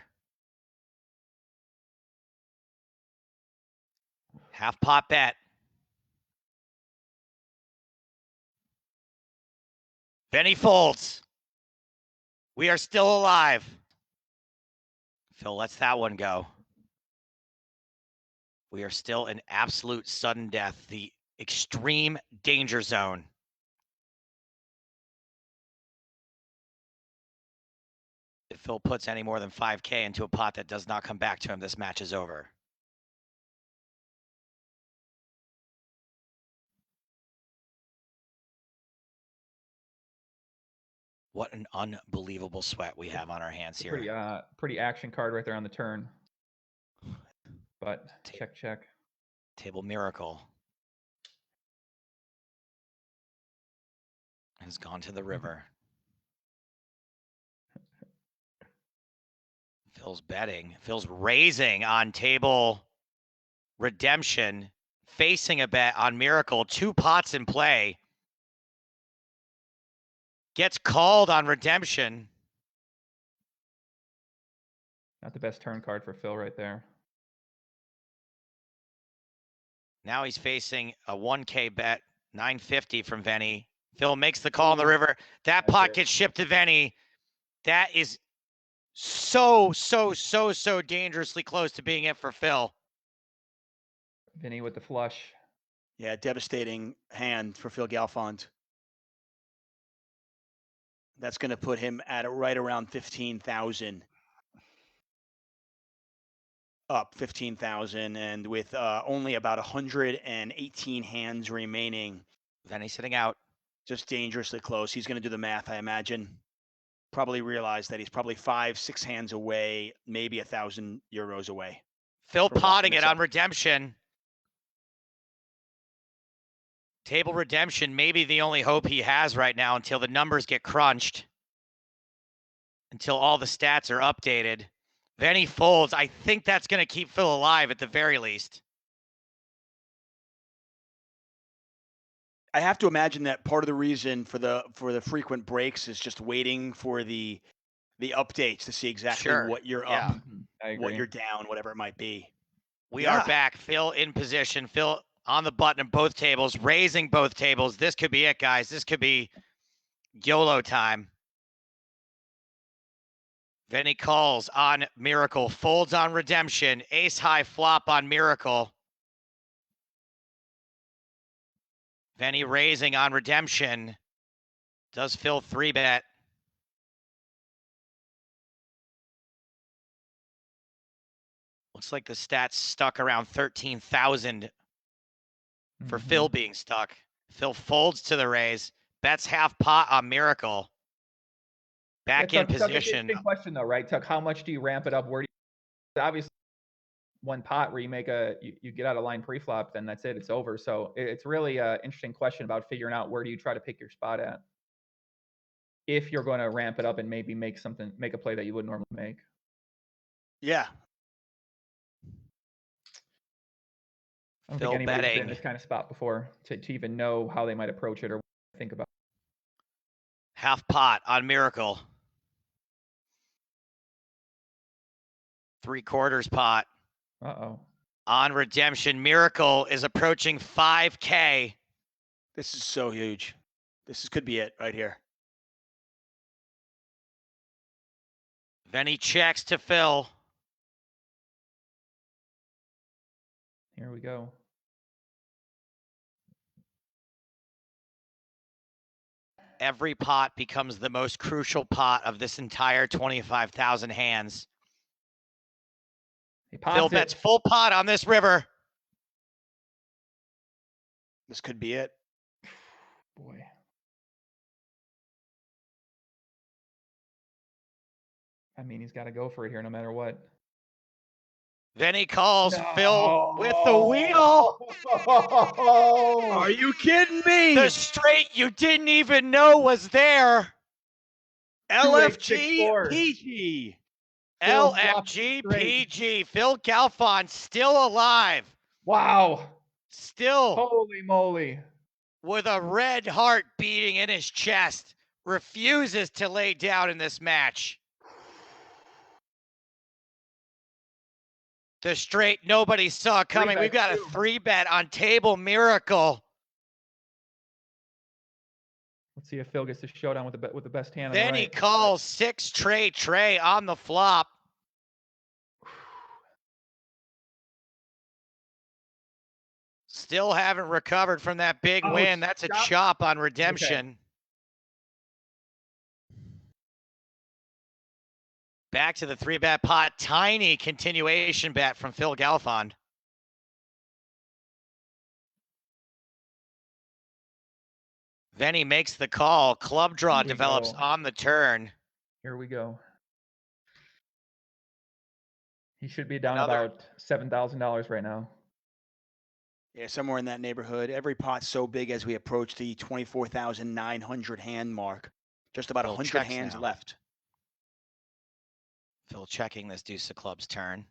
Half pot bet. Veni folds. We are still alive. Phil lets that one go. We are still in absolute sudden death, the extreme danger zone. If Phil puts any more than 5K into a pot that does not come back to him, this match is over. What an unbelievable sweat we have on our hands here.
Pretty action card right there on the turn. But check.
Table Miracle has gone to the river. Phil's betting. Phil's raising on Table Redemption, facing a bet on Miracle. 2 pots in play. Gets called on Redemption.
Not the best turn card for Phil right there.
Now he's facing a 1K bet, 950 from Veni. Phil makes the call on the river. That pot gets shipped to Veni. That is so dangerously close to being it for Phil.
Veni with the flush.
Yeah, devastating hand for Phil Galfond. That's going to put him at right around 15,000. Up 15,000, and with only about 118 hands remaining.
Veni sitting out.
Just dangerously close. He's going to do the math, I imagine. Probably realize that he's probably 5-6 hands away, maybe 1,000 euros away.
Phil potting it on Redemption. Table Redemption may be the only hope he has right now until the numbers get crunched. Until all the stats are updated. Veni folds. I think that's going to keep Phil alive at the very least.
I have to imagine that part of the reason for the frequent breaks is just waiting for the updates to see exactly what you're up, what you're down, whatever it might be.
We are back. Phil in position. Phil on the button of both tables, raising both tables. This could be it, guys. This could be YOLO time. Veni calls on Miracle, folds on Redemption, ace high flop on Miracle. Veni raising on Redemption. Does Phil 3-bet. Looks like the stats stuck around 13,000 for Phil being stuck. Phil folds to the raise, bets half pot on Miracle. Back in
Tuck,
position.
interesting question though, right, Tuck? How much do you ramp it up? Where do you, obviously one pot where you make you get out of line pre-flop, then that's it, it's over. So it's really an interesting question about figuring out where do you try to pick your spot at if you're going to ramp it up and maybe make a play that you wouldn't normally make.
Yeah.
I don't
Phil
think anybody's been in
betting.
this kind of spot before to even know how they might approach it or think about it.
Half pot on Miracle. 3/4 pot.
Uh-oh.
On Redemption, Miracle is approaching 5K.
This is so huge. Could be it right here.
Veni checks to Phil.
Here we go.
Every pot becomes the most crucial pot of this entire 25,000 hands. Phil bets full pot on this river.
This could be it.
Boy. I mean, he's got to go for it here no matter what.
Then he calls Phil with the wheel.
Are you kidding me?
The straight you didn't even know was there.
LFG PG.
LFG PG. Phil Galfond still alive.
Wow.
Still.
Holy moly.
With a red heart beating in his chest. Refuses to lay down in this match. The straight nobody saw coming. We've got a 3-bet on table Miracle.
Let's see if Phil gets the showdown with the best hand.
Then he calls 6 tray on the flop. Still haven't recovered from that big win. That's a chop on Redemption. Okay. Back to the 3-bet pot. Tiny continuation bet from Phil Galfond. Veni makes the call. Club draw develops on the turn.
Here we go. He should be down about $7,000 right now.
Yeah, somewhere in that neighborhood. Every pot's so big as we approach the 24,900 hand mark. Just about 100 hands left.
Phil checking this deuce of clubs turn.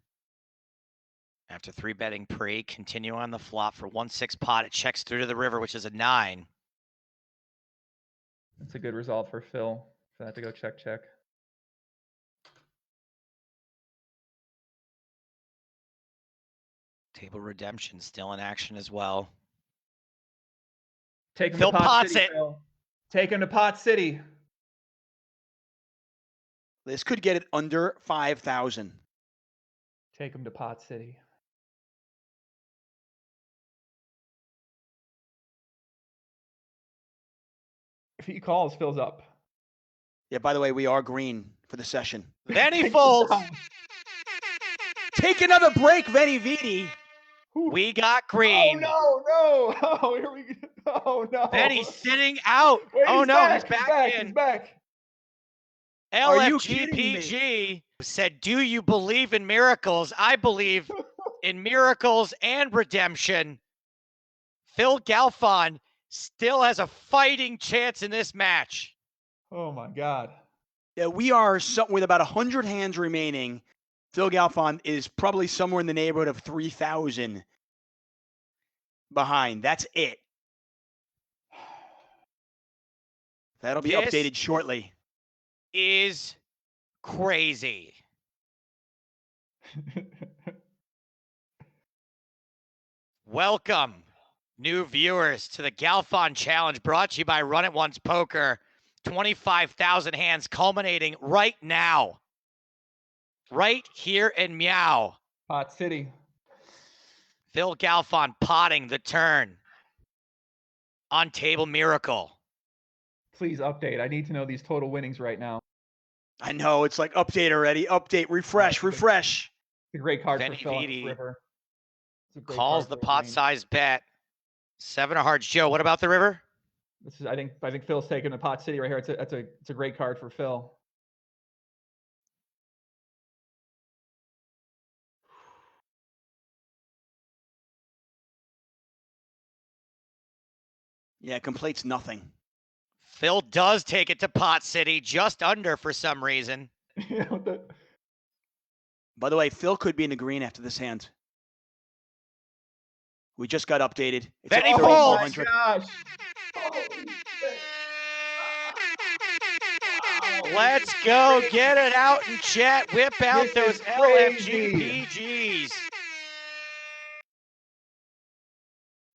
After 3-betting pre, continue on the flop for 1-6 pot. It checks through to the river, which is a 9.
That's a good result for Phil, for that to go check.
Table Redemption still in action as well.
Take him to Pot City, Phil. Take him to Pot City.
This could get it under 5,000.
Take him to Pot City. If he calls, Phil's up.
Yeah, by the way, we are green for the session.
Then he folds.
Take another break, Veni Vidi.
We got green.
Oh, no. Oh, here we go. Oh, no.
Veni's sitting out.
Wait,
he's back in.
He's back.
LFGPG said, do you believe in miracles? I believe in miracles and redemption. Phil Galfond still has a fighting chance in this match.
Oh, my God.
Yeah, we are with about 100 hands remaining. Phil Galfond is probably somewhere in the neighborhood of 3,000 behind. That's it. That'll be updated shortly.
Is crazy. Welcome, new viewers, to the Galfond Challenge, brought to you by Run It Once Poker. 25,000 hands culminating right now. right here in Meow.
Pot City.
Phil Galfond potting the turn on Table Miracle.
Please update. I need to know these total winnings right now.
I know, it's like update already. Update, refresh, refresh.
It's a great card
Veni
for Phil on this
Vidi
river. It's a great
calls
card
the
for
pot
Wayne.
size bet. 7 of hearts. Joe, what about the river?
This is, I think Phil's taking the Pot City right here. It's a great card for Phil.
Yeah, it completes nothing.
Phil does take it to Pot City, just under for some reason.
By the way, Phil could be in the green after this hand. We just got updated. It's
Veni
at
folds.
3,400.
Gosh.
Let's go. Get it out in chat. Whip out
This
those
is
LFG PGs.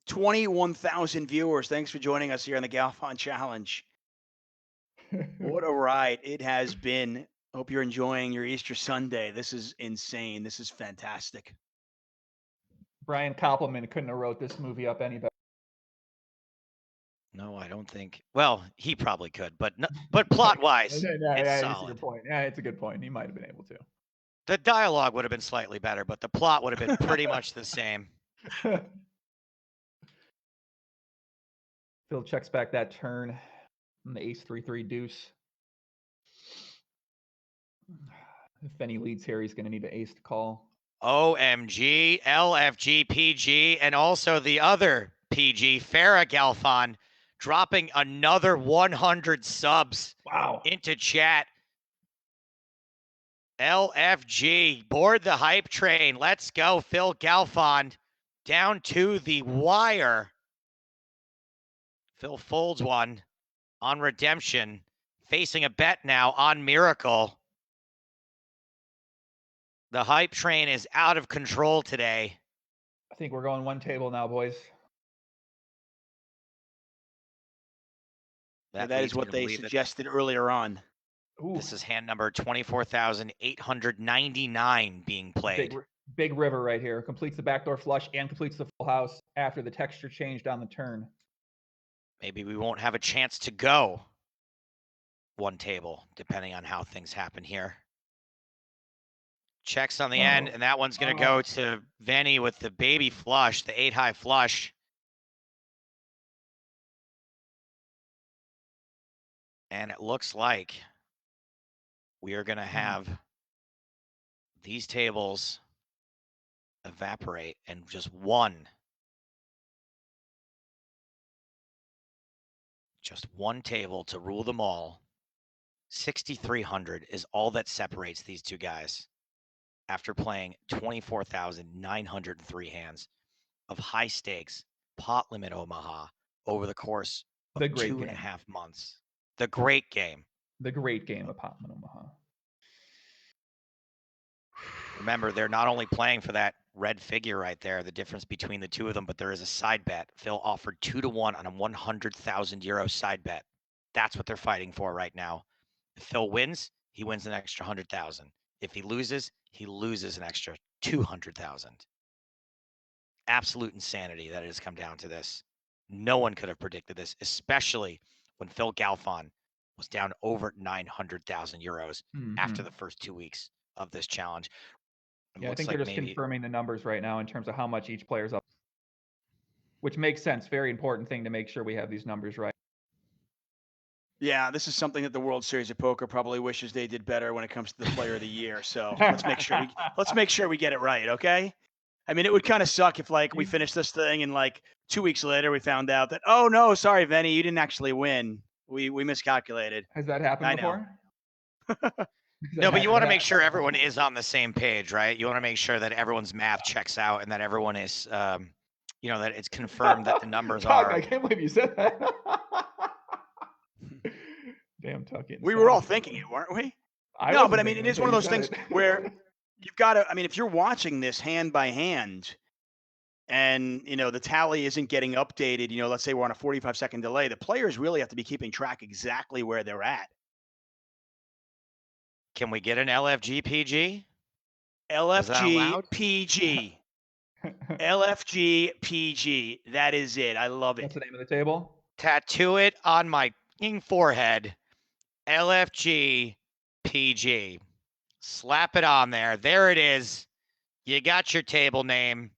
21,000 viewers. Thanks for joining us here on the Galfond Challenge. What a ride it has been. Hope you're enjoying your Easter Sunday. This is insane. This is fantastic.
Brian Koppelman couldn't have wrote this movie up any better.
No, I don't think. Well, he probably could, but plot-wise, it's
It's
solid.
a good point. Yeah, it's a good point. He might have been able to.
The dialogue would have been slightly better, but the plot would have been pretty much the same.
Phil checks back that turn on the ace 3-3 deuce. If any leads here, he's going to need an ace to call.
OMG, LFG, PG, and also the other PG, Farah Galfond, dropping another 100 subs into chat. LFG, board the hype train. Let's go, Phil Galfond, down to the wire. Phil folds one on redemption, facing a bet now on Miracle. The hype train is out of control today.
I think we're going one table now, boys.
That is what they suggested earlier on.
Ooh.
This is hand number 24,899 being played.
Big river right here. Completes the backdoor flush and completes the full house after the texture changed on the turn.
Maybe we won't have a chance to go one table, depending on how things happen here. Checks on the end, and that one's going to go to Veni with the baby flush, the 8-high flush. And it looks like we are going to have these tables evaporate and just one table to rule them all. 6,300 is all that separates these two guys after playing 24,903 hands of high stakes pot limit Omaha over the course of 2.5 months. The great game.
The great game of pot limit Omaha.
Remember, they're not only playing for that red figure right there, the difference between the two of them, but there is a side bet. Phil offered 2-1 on a 100,000 euro side bet. That's what they're fighting for right now. If Phil wins, he wins an extra 100,000. If he loses an extra 200,000. Absolute insanity that it has come down to this. No one could have predicted this, especially when Phil Galfond was down over 900,000 euros after the first 2 weeks of this challenge.
Yeah, I think they're just confirming the numbers right now in terms of how much each player's up, which makes sense. Very important thing to make sure we have these numbers right.
Yeah, this is something that the World Series of Poker probably wishes they did better when it comes to the Player of the Year. So let's make sure we get it right, okay? I mean, it would kind of suck if we finished this thing and 2 weeks later we found out that, oh no, sorry, Veni, you didn't actually win. We miscalculated.
Has that happened before?
No, but you want to make sure everyone is on the same page, right? You want to make sure that everyone's math checks out and that everyone is, that it's confirmed that the numbers are.
I can't believe you said that. Damn, Tucky.
We were all thinking it, weren't we? No, but I mean, it is one of those things where you've got to, if you're watching this hand by hand and, the tally isn't getting updated, let's say we're on a 45-second delay, the players really have to be keeping track exactly where they're at.
Can we get an LFG PG?
LFG
allowed?
PG. LFG PG. That is it. I love
What's
it.
the name of the table?
Tattoo it on my forehead. LFG PG. Slap it on there. There it is. You got your table name.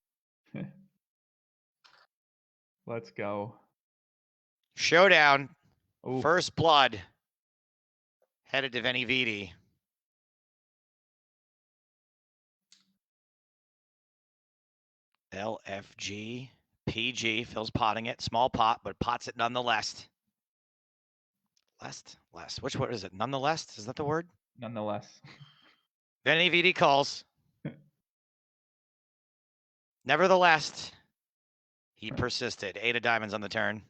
Let's go.
Showdown.
Oof.
First blood. Headed to Venividi. LFG PG. Phil's potting it. Small pot, but pots it nonetheless. Less. Which word is it? Nonetheless? Is that the word?
Nonetheless.
Venividi calls. Nevertheless, he persisted. 8 of diamonds on the turn.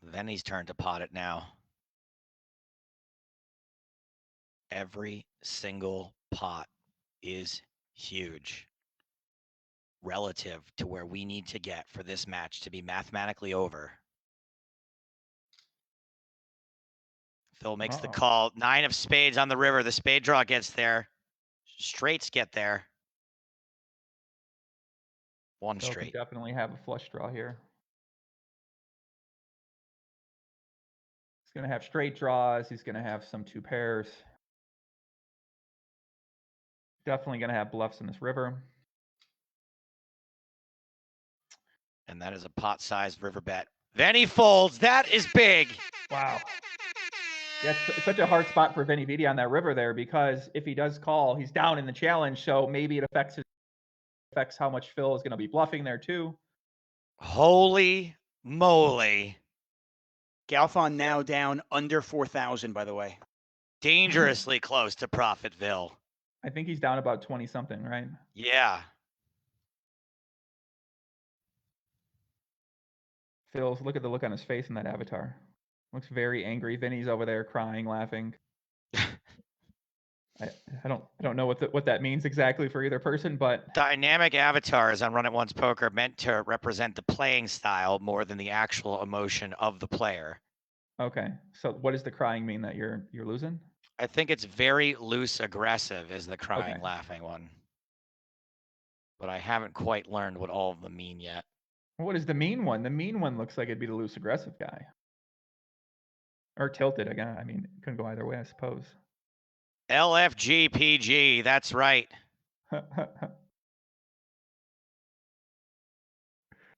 Veni's turn to pot it now. Every single pot is huge relative to where we need to get for this match to be mathematically over. Phil makes the call. 9 of spades on the river. The spade draw gets there. Straights get there. One
Phil
straight.
could definitely have a flush draw here. He's going to have straight draws. He's going to have some 2 pairs. Definitely going to have bluffs in this river.
And that is a pot-sized river bet. Veni folds. That is big.
Wow. That's such a hard spot for Venividi on that river there, because if he does call, he's down in the challenge. So maybe it affects how much Phil is going to be bluffing there too.
Holy moly.
Galfond now down under 4,000, by the way.
Dangerously close to Profitville.
I think he's down about 20 something, right?
Yeah.
Phil's, look at the look on his face in that avatar. Looks very angry. Vinny's over there crying, laughing. I don't know what that means exactly for either person, but
Dynamic avatars on Run It Once Poker meant to represent the playing style more than the actual emotion of the player.
okay. So what does the crying mean, that you're losing?
I think it's very loose aggressive is the crying
Okay.
laughing one. But I haven't quite learned what all of them mean yet.
What is the mean one? The mean one looks like it'd be the loose aggressive guy. Or tilted again. I mean, it couldn't go either way, I suppose.
LFGPG, that's right.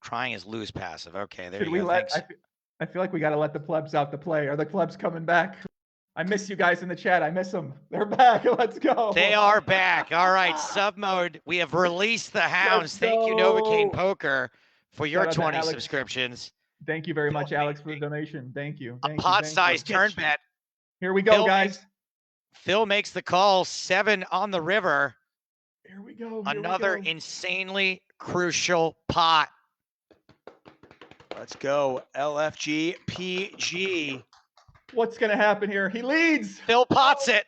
Crying is loose passive. Okay, there you go. Thanks.
I feel like we got to let the plebs out to play. Are the plebs coming back? I miss you guys in the chat. I miss them. They're back. Let's go.
They are back. All right, sub mode. We have released the hounds. Thank you, Novocaine Poker, for your 20 subscriptions.
Thank you very much, Alex, for the donation. Thank you.
A pot-sized turn bet.
Here we go, guys.
Phil makes the call. 7 on the river.
Here we go.
Another insanely crucial pot.
Let's go. LFG PG.
What's going to happen here? He leads.
Phil pots it.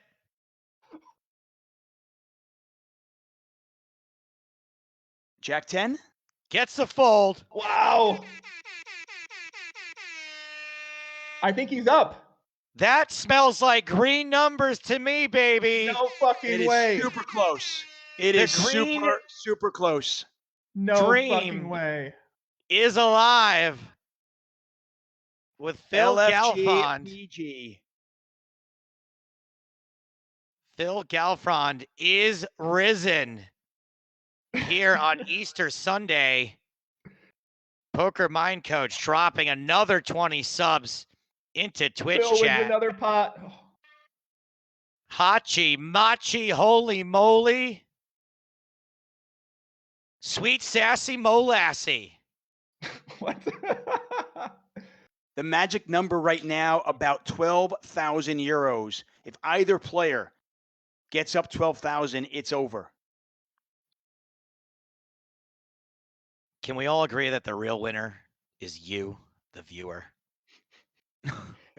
Jack 10.
Gets the fold.
Wow. I think he's up.
That smells like green numbers to me, baby.
No fucking way.
It is super close. It is super close.
No fucking way.
Is alive with Phil Galfond.
PG.
Phil Galfond is risen here on Easter Sunday. Poker Mind Coach dropping another 20 subs into Twitch
Phil
chat.
Wins another pot.
Hachi, machi, holy moly. Sweet sassy molassy.
What?
The magic number right now, about 12,000 euros. If either player gets up 12,000, it's over.
Can we all agree that the real winner is you, the viewer?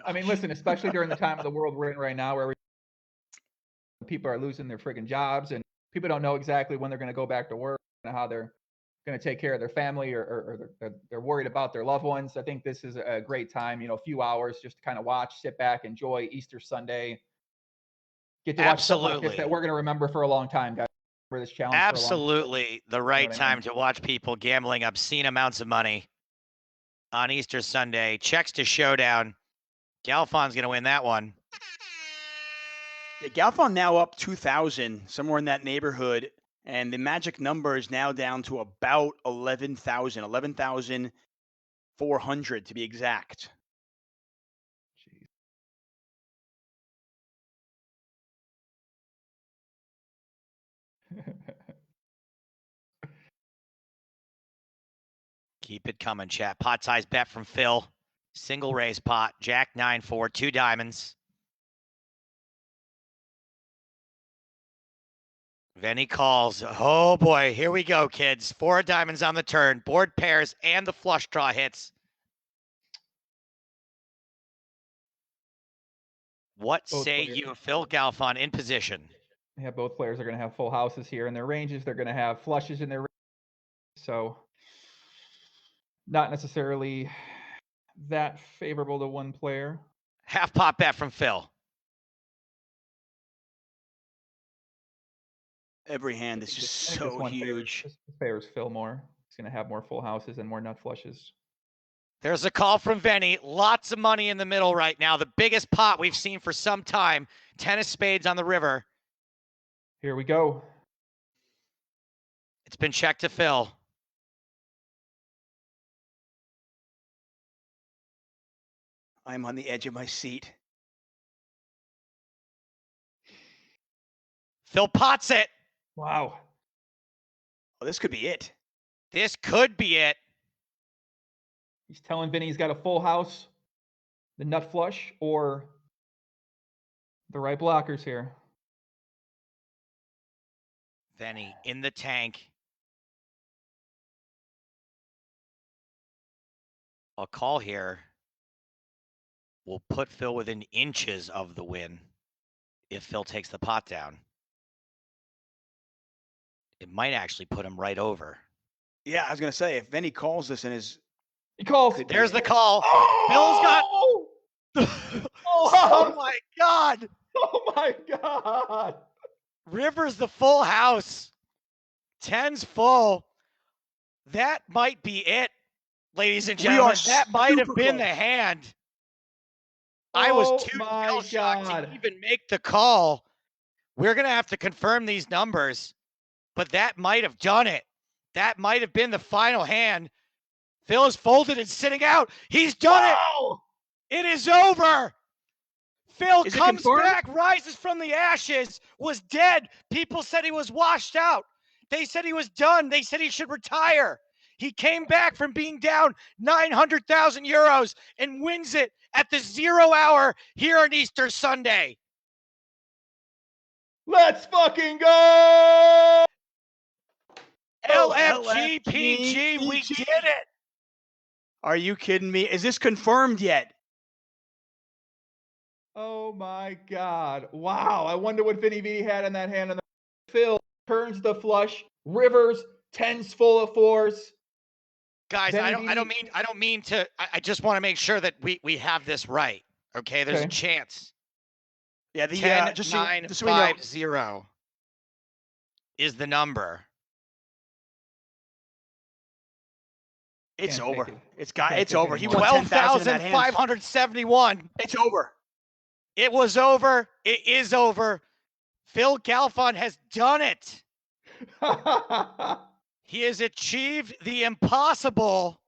I mean, listen, especially during the time of the world we're in right now, where people are losing their friggin' jobs and people don't know exactly when they're going to go back to work and how they're going to take care of their family or they're worried about their loved ones. I think this is a great time, a few hours just to kind of watch, sit back, enjoy Easter Sunday. Get to watch something like this that we're going to remember for a long time, guys. For this challenge.
Absolutely the right time to watch people gambling obscene amounts of money on Easter Sunday. Checks to showdown. Galfond's going to win that one.
Yeah, Galfond now up 2,000, somewhere in that neighborhood. And the magic number is now down to about 11,000, 11,400 to be exact.
Jeez.
Keep it coming, chat. Pot size bet from Phil. Single raise pot. Jack 9-4, 2 diamonds. Veni calls. Oh boy, here we go, kids. 4 diamonds on the turn. Board pairs and the flush draw hits. What say you, Phil Galfond, in position?
Yeah, both players are going to have full houses here in their ranges. They're going to have flushes in their ranges. So not necessarily that favorable to one player.
Half pot bet from Phil.
Every hand is just so huge.
This favors Phil more. He's going to have more full houses and more nut flushes.
There's a call from Veni. Lots of money in the middle right now. The biggest pot we've seen for some time. 10 of spades on the river.
Here we go.
It's been checked to Phil.
I'm on the edge of my seat.
Phil pots it.
Wow.
Oh, this could be it.
This could be it.
He's telling Vinny he's got a full house, the nut flush, or the right blockers here.
Veni in the tank. A call here will put Phil within inches of the win if Phil takes the pot down. It might actually put him right over.
Yeah, I was going to say, if Veni calls this and
He calls.
There's the call.
Oh!
Phil's got... Oh, my God.
Oh, my God.
River's the full house. 10's full. That might be it, ladies and gentlemen. That might have been the hand. I was too shell-shocked to even make the call. We're going to have to confirm these numbers, but that might have done it. That might have been the final hand. Phil is folded and sitting out. He's done it. It is over. Phil comes back, rises from the ashes, was dead. People said he was washed out. They said he was done. They said he should retire. He came back from being down 900,000 euros and wins it at the 0 hour here on Easter Sunday.
Let's fucking go!
LFGPG, we did it.
Are you kidding me? Is this confirmed yet?
Oh my God. Wow. I wonder what Veni Vidi had in that hand. And Phil turns the flush. Rivers, 10s full of 4s.
Guys, I don't mean to. I just want to make sure that we have this right. Okay, there's a chance.
Yeah, the
10-9-5-0 is the number.
It's over. It's over. He won
12,571.
It's over.
It was over. It is over. Phil Galfond has done it. He has achieved the impossible.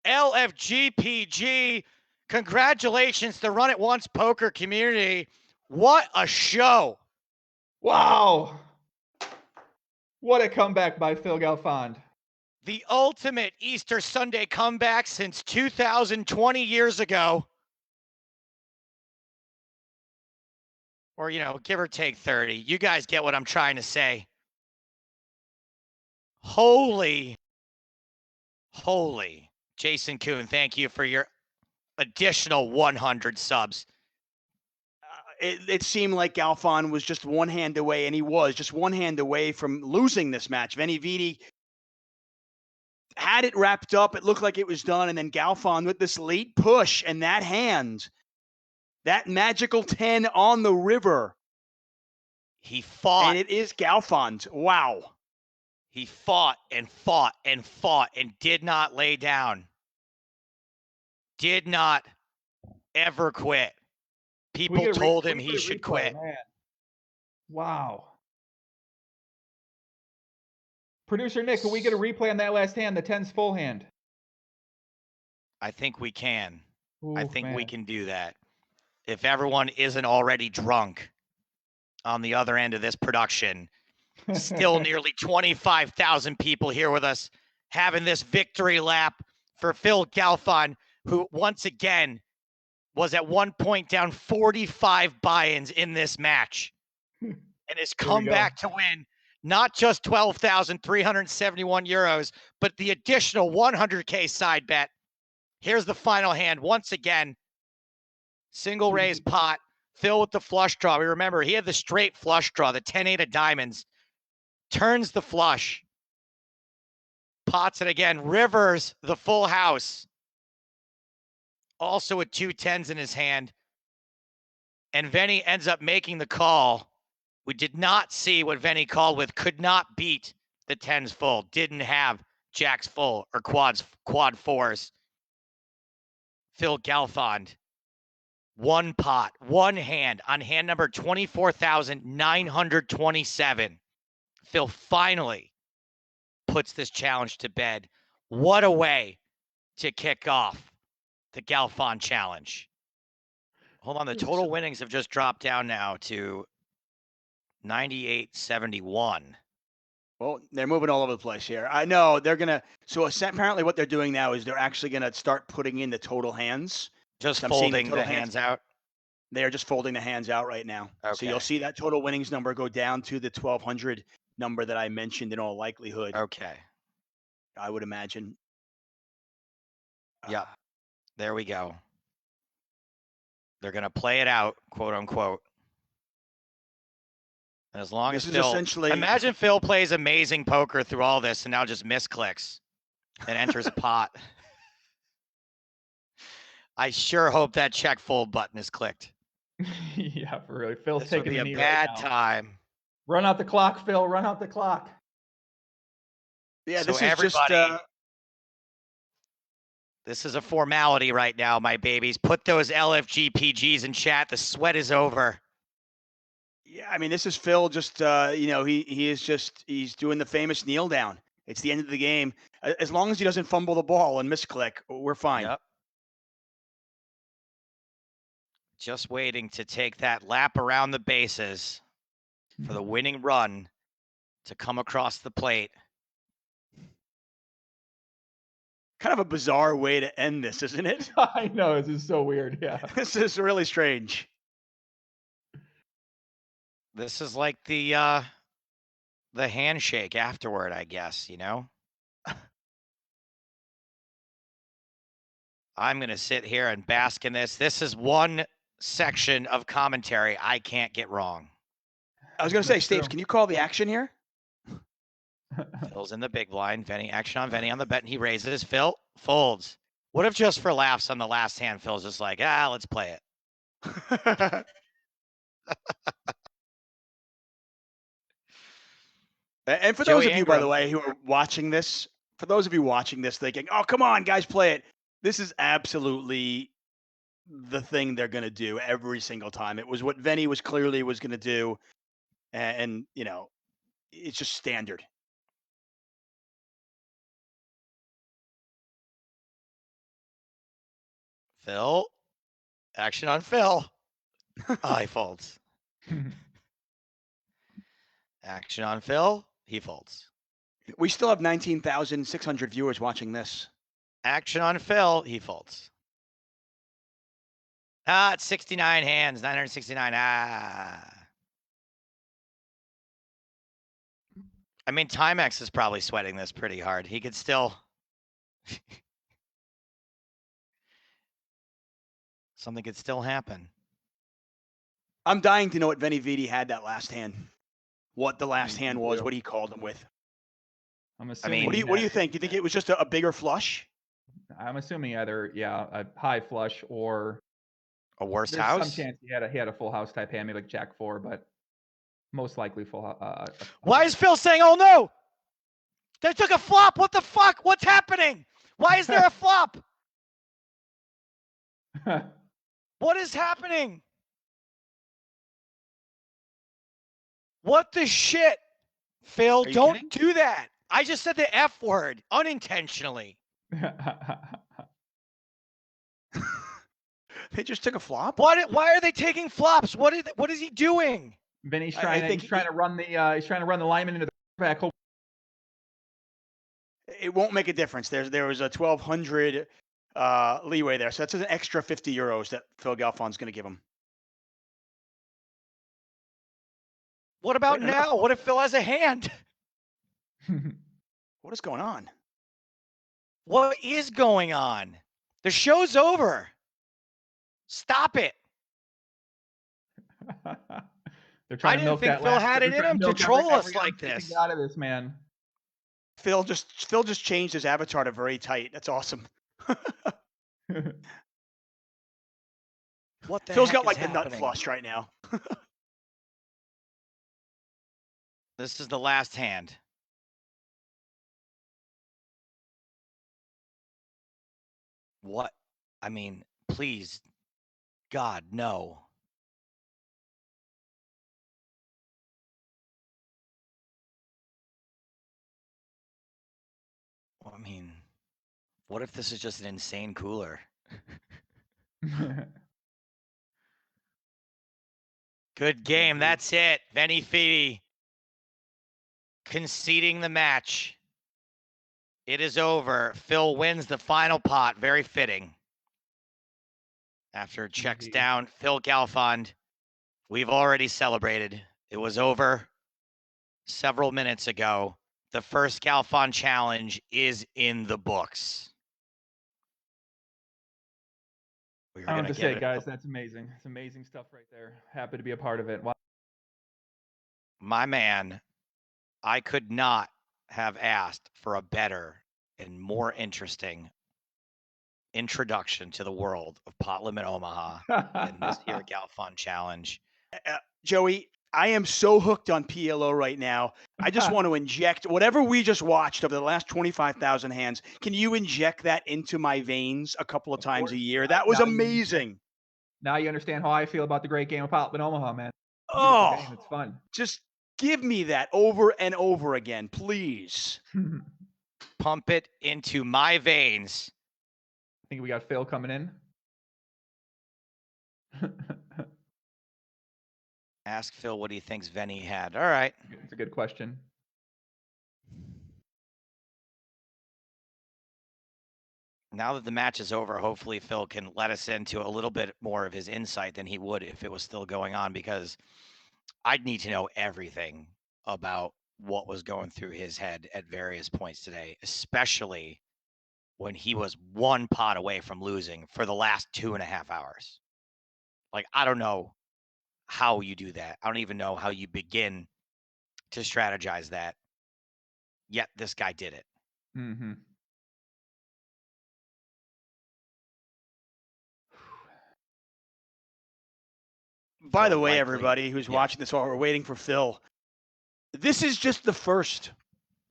LFGPG. Congratulations to the Run It Once poker community. What a show.
Wow. What a comeback by Phil Galfond.
The ultimate Easter Sunday comeback since 2020 years ago. Or, give or take 30. You guys get what I'm trying to say. Holy. Jason Kuhn, thank you for your additional 100 subs.
It seemed like Galfond was just one hand away, and he was just one hand away from losing this match. Venividi had it wrapped up. It looked like it was done, and then Galfond with this late push and that hand, that magical 10 on the river.
He fought.
And it is Galfond. Wow.
He fought and fought and fought and did not lay down. Did not ever quit. People told him he should quit.
Man. Wow. Producer Nick, can we get a replay on that last hand, the 10's full hand?
I think we can.
Ooh,
I think we
man.
can do that. If everyone isn't already drunk on the other end of this production, still nearly 25,000 people here with us having this victory lap for Phil Galfond, who once again was at one point down 45 buy-ins in this match and has come back to win not just 12,371 euros, but the additional 100K side bet. Here's the final hand. Once again, single raise pot, Phil with the flush draw. We remember he had the straight flush draw, the 10-8 of diamonds, turns the flush, pots it again, rivers the full house. Also with 2 10s in his hand. And Veni ends up making the call. We did not see what Veni called with, could not beat the 10s full, didn't have jacks full or quad fours. Phil Galfond, one pot, one hand on hand number 24,927. Phil finally puts this challenge to bed. What a way to kick off the Galfond challenge. Hold on, the total winnings have just dropped down now to 98.71.
Well, they're moving all over the place here. I know they're going to. So apparently what they're doing now is they're actually going to start putting in the total hands.
Just folding the hands out?
They're just folding the hands out right now.
Okay.
So you'll see that total winnings number go down to the 1,200 number that I mentioned in all likelihood.
Okay.
I would imagine.
Yep. There we go. They're going to play it out, quote unquote. And as long as Phil, imagine Phil plays amazing poker through all this and now just misclicks and enters a pot. I sure hope that check fold button is clicked.
Yeah, for really. Phil's
this
taking
would
a
be
knee
a bad
right now.
time.
Run out the clock, Phil. Run out the clock.
Yeah,
so
this is
everybody,
just.
This is a formality right now, my babies. Put those LFG PGs in chat. The sweat is over.
Yeah, I mean, this is Phil. Just he's doing the famous kneel down. It's the end of the game. As long as he doesn't fumble the ball and misclick, we're fine.
Yep. Just waiting to take that lap around the bases for the winning run to come across the plate.
Kind of a bizarre way to end this, isn't it?
I know, this is so weird. Yeah.
This is really strange.
This is like the handshake afterward, I guess, you know? I'm going to sit here and bask in this. This is one section of commentary I can't get wrong.
I was going to say, Stapes, can you call the action here?
Phil's in the big blind. Veni, action on Veni on the bet, and he raises. Phil folds. What if just for laughs on the last hand, Phil's just like, let's play it.
And for those of you, by the way, who are watching this, thinking, oh, come on, guys, play it. This is absolutely the thing they're going to do every single time. It was what Veni was clearly was going to do. And, you know, it's just standard.
Phil, action on Phil. He folds. Action on Phil. He folds.
We still have 19,600 viewers watching this.
Action on Phil. He folds. It's 69 hands. 969. I mean, Timex is probably sweating this pretty hard. He could still. Something could still happen.
I'm dying to know what Venividi had that last hand. What the last hand was,
too.
what he called him with.
I'm assuming.
What do you think? Do you think it was just a bigger flush?
I'm assuming either a high flush or
A worse
there's
house?
some chance he had a full house type hand, maybe like Jack 4, but most likely full.
Why is Phil saying, "Oh no, they took a flop"? What the fuck? What's happening? Why is there a flop? What is happening? What the shit? Phil, don't do that. I just said the F word unintentionally.
They just took a flop?
Why are they taking flops? What is he doing?
Vinny's trying to run the lineman into the back.
It won't make a difference. There was a 1,200 leeway there, so that's an extra 50 euros that Phil Galfond's going to give him.
What about now? What if Phil has a hand?
What is going on?
What is going on? The show's over. Stop it.
They're trying to milk that.
I didn't think Phil had it in him to troll us like this.
Get out of this, man.
Phil just changed his avatar to very tight. That's awesome.
What the
Phil's
heck
got like
is
the nut
happening?
flush right now.
This is the last hand. What? I mean, please, God, no. I mean, what if this is just an insane cooler? Good game. That's it. Venividi conceding the match. It is over. Phil wins the final pot. Very fitting. After checks down, Phil Galfond. We've already celebrated. It was over several minutes ago. The first Galfond challenge is in the books.
I have to say, guys, that's amazing. It's amazing stuff right there. Happy to be a part of it. Wow.
My man, I could not have asked for a better and more interesting introduction to the world of Pot Limit Omaha than this here Galfond challenge.
Joey, I am so hooked on PLO right now. I just want to inject whatever we just watched over the last 25,000 hands. Can you inject that into my veins a couple of times a year? That was amazing.
Now you understand how I feel about the great game of Pot Limit Omaha, man.
Oh,
it's fun.
Just give me that over and over again, please.
Pump it into my veins.
I think we got Phil coming in.
Ask Phil what he thinks Veni had. All right.
It's a good question.
Now that the match is over, hopefully Phil can let us into a little bit more of his insight than he would if it was still going on, because I'd need to know everything about what was going through his head at various points today, especially when he was one pot away from losing for the last 2.5 hours. Like, I don't know how you do that. I don't even know how you begin to strategize that. Yet this guy did it.
Mm-hmm.
By the way, everybody who's watching this while we're waiting for Phil, this is just the first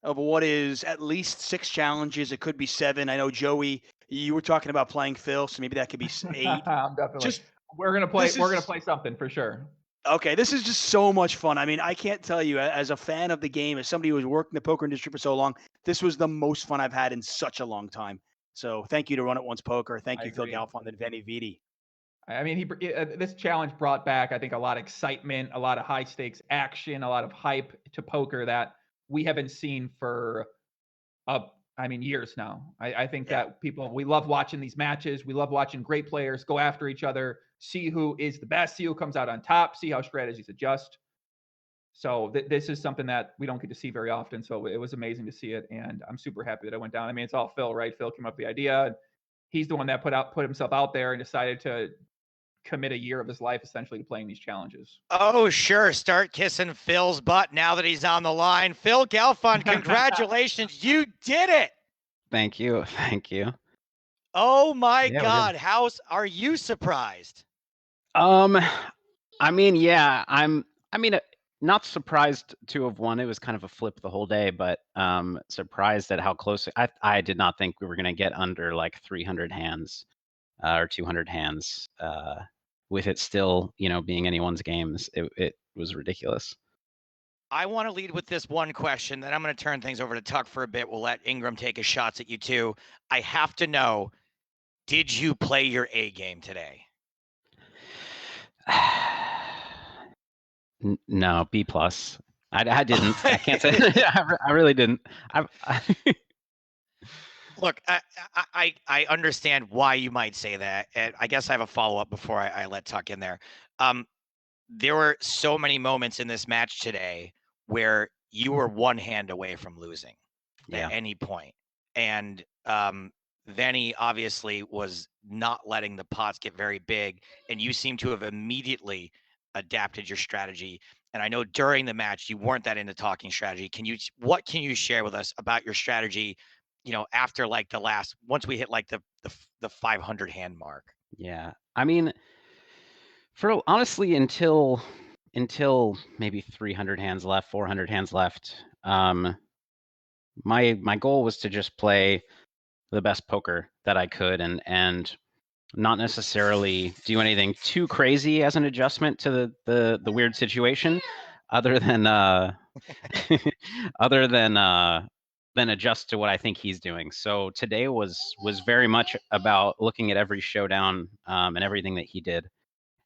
of what is at least 6 challenges. It could be 7. I know, Joey, you were talking about playing Phil, so maybe that could be 8.
Definitely. We're gonna play something for sure.
Okay, this is just so much fun. I mean, I can't tell you, as a fan of the game, as somebody who has worked in the poker industry for so long, this was the most fun I've had in such a long time. So thank you to Run It Once Poker. Thank you, Phil Galfond and Venividi.
I mean, this challenge brought back, I think, a lot of excitement, a lot of high stakes action, a lot of hype to poker that we haven't seen for, years now. I think that we love watching these matches. We love watching great players go after each other, see who is the best, see who comes out on top, see how strategies adjust. So this is something that we don't get to see very often. So it was amazing to see it, and I'm super happy that I went down. I mean, it's all Phil, right? Phil came up with the idea. He's the one that put himself out there and decided to commit a year of his life essentially to playing these challenges.
Oh, sure. Start kissing Phil's butt now that he's on the line. Phil Galfond, congratulations. You did it.
Thank you. Thank you.
Oh my
Yeah,
God. Are you surprised?
I mean, yeah, not surprised to have won. It was kind of a flip the whole day, but surprised at how close. I did not think we were going to get under like 300 hands or 200 hands with it still, being anyone's games. It was ridiculous.
I want to lead with this one question, then I'm going to turn things over to Tuck for a bit. We'll let Ingram take his shots at you too. I have to know, did you play your A game today?
No, B plus. I didn't. I can't say. I really didn't.
Look, I understand why you might say that, and I guess I have a follow up before I let Tuck in there. There were so many moments in this match today where you were one hand away from losing at any point, and Veni obviously was not letting the pots get very big, and you seem to have immediately adapted your strategy. And I know during the match you weren't that into talking strategy. What can you share with us about your strategy, after like once we hit like the 500 hand mark?
Yeah. I mean, honestly, until maybe 300 hands left, 400 hands left, my goal was to just play the best poker that I could and not necessarily do anything too crazy as an adjustment to the weird situation, other than adjust to what I think he's doing. So today was very much about looking at every showdown and everything that he did,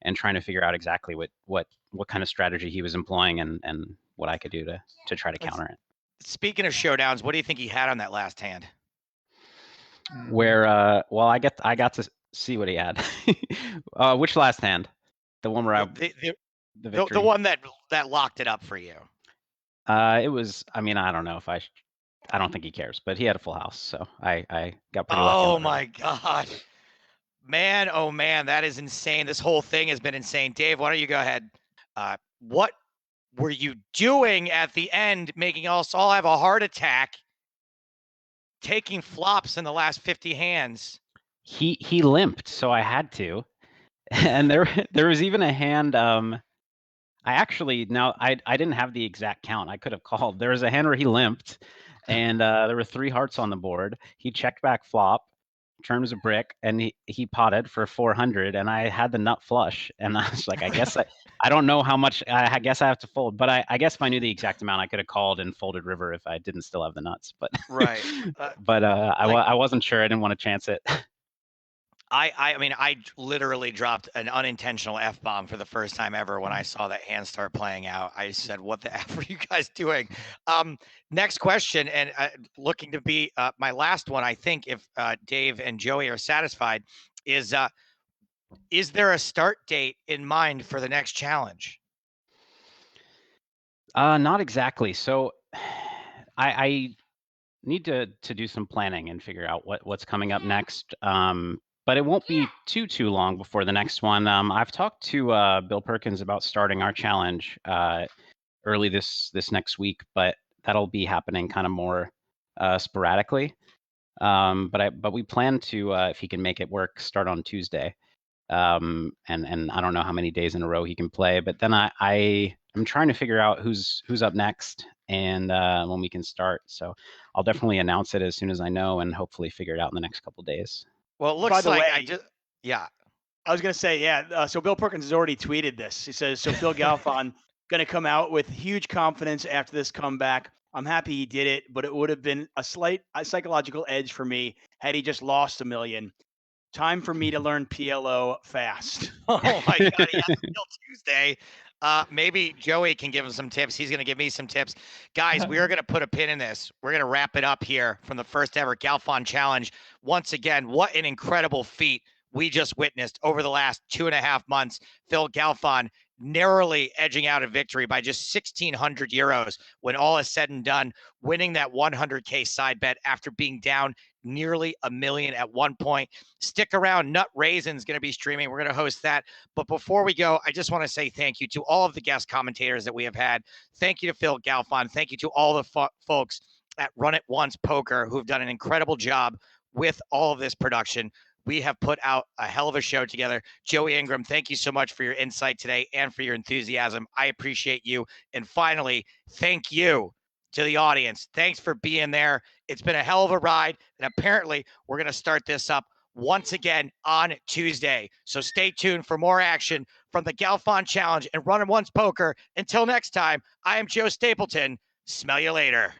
and trying to figure out exactly what kind of strategy he was employing and what I could do to try to counter it.
Speaking of showdowns, what do you think he had on that last hand?
Where well, I got to see what he had. Which last hand? The one where
the one that locked it up for you.
It was. I mean, I don't know if I don't think he cares, but he had a full house, so I got pretty lucky.
Oh my God, man! Oh man, that is insane. This whole thing has been insane. Dave, why don't you go ahead? What were you doing at the end, making us all have a heart attack? Taking flops in the last 50 hands.
He limped, so I had to. And there was even a hand. I didn't have the exact count. I could have called. There was a hand where he limped, and there were 3 hearts on the board. He checked back flop, terms of brick, and he potted for 400, and I had the nut flush, and I was like, I guess I don't know how much. I guess I have to fold, but I guess if I knew the exact amount, I could have called and folded river if I didn't still have the nuts. But
right.
I wasn't sure. I didn't want to chance it.
I mean, I literally dropped an unintentional F-bomb for the first time ever when I saw that hand start playing out. I said, what the F are you guys doing? Next question, and looking to be my last one, I think, if Dave and Joey are satisfied, is there a start date in mind for the next challenge?
Not exactly. So I need to do some planning and figure out what's coming up next. But it won't be too long before the next one. I've talked to Bill Perkins about starting our challenge early this next week, but that'll be happening kind of more sporadically. But we plan to, if he can make it work, start on Tuesday. And I don't know how many days in a row he can play, but then I'm trying to figure out who's up next and when we can start. So I'll definitely announce it as soon as I know, and hopefully figure it out in the next couple of days.
Well, it looks like
I was going to say, so Bill Perkins has already tweeted this. He says, so Phil Galfond going to come out with huge confidence after this comeback. I'm happy he did it, but it would have been a slight psychological edge for me had he just lost $1 million. Time for me to learn PLO fast.
Oh my God, yeah, until Tuesday. Maybe Joey can give him some tips. He's going to give me some tips. Guys, we are going to put a pin in this. We're going to wrap it up here from the first ever Galfond Challenge. Once again, what an incredible feat we just witnessed over the last 2.5 months. Phil Galfond narrowly edging out a victory by just 1,600 euros when all is said and done, winning that 100K side bet after being down nearly $1 million at one point. Stick around. Nut Raisin's going to be streaming. We're going to host that. But before we go, I just want to say thank you to all of the guest commentators that we have had. Thank you to Phil Galfond. Thank you to all the folks at Run It Once Poker who've done an incredible job with all of this production. We have put out a hell of a show together. Joey Ingram, thank you so much for your insight today and for your enthusiasm. I appreciate you. And finally, thank you to the audience. Thanks for being there. It's been a hell of a ride. And apparently, we're going to start this up once again on Tuesday. So stay tuned for more action from the Galfond Challenge and Run It Once Poker. Until next time, I am Joe Stapleton. Smell you later.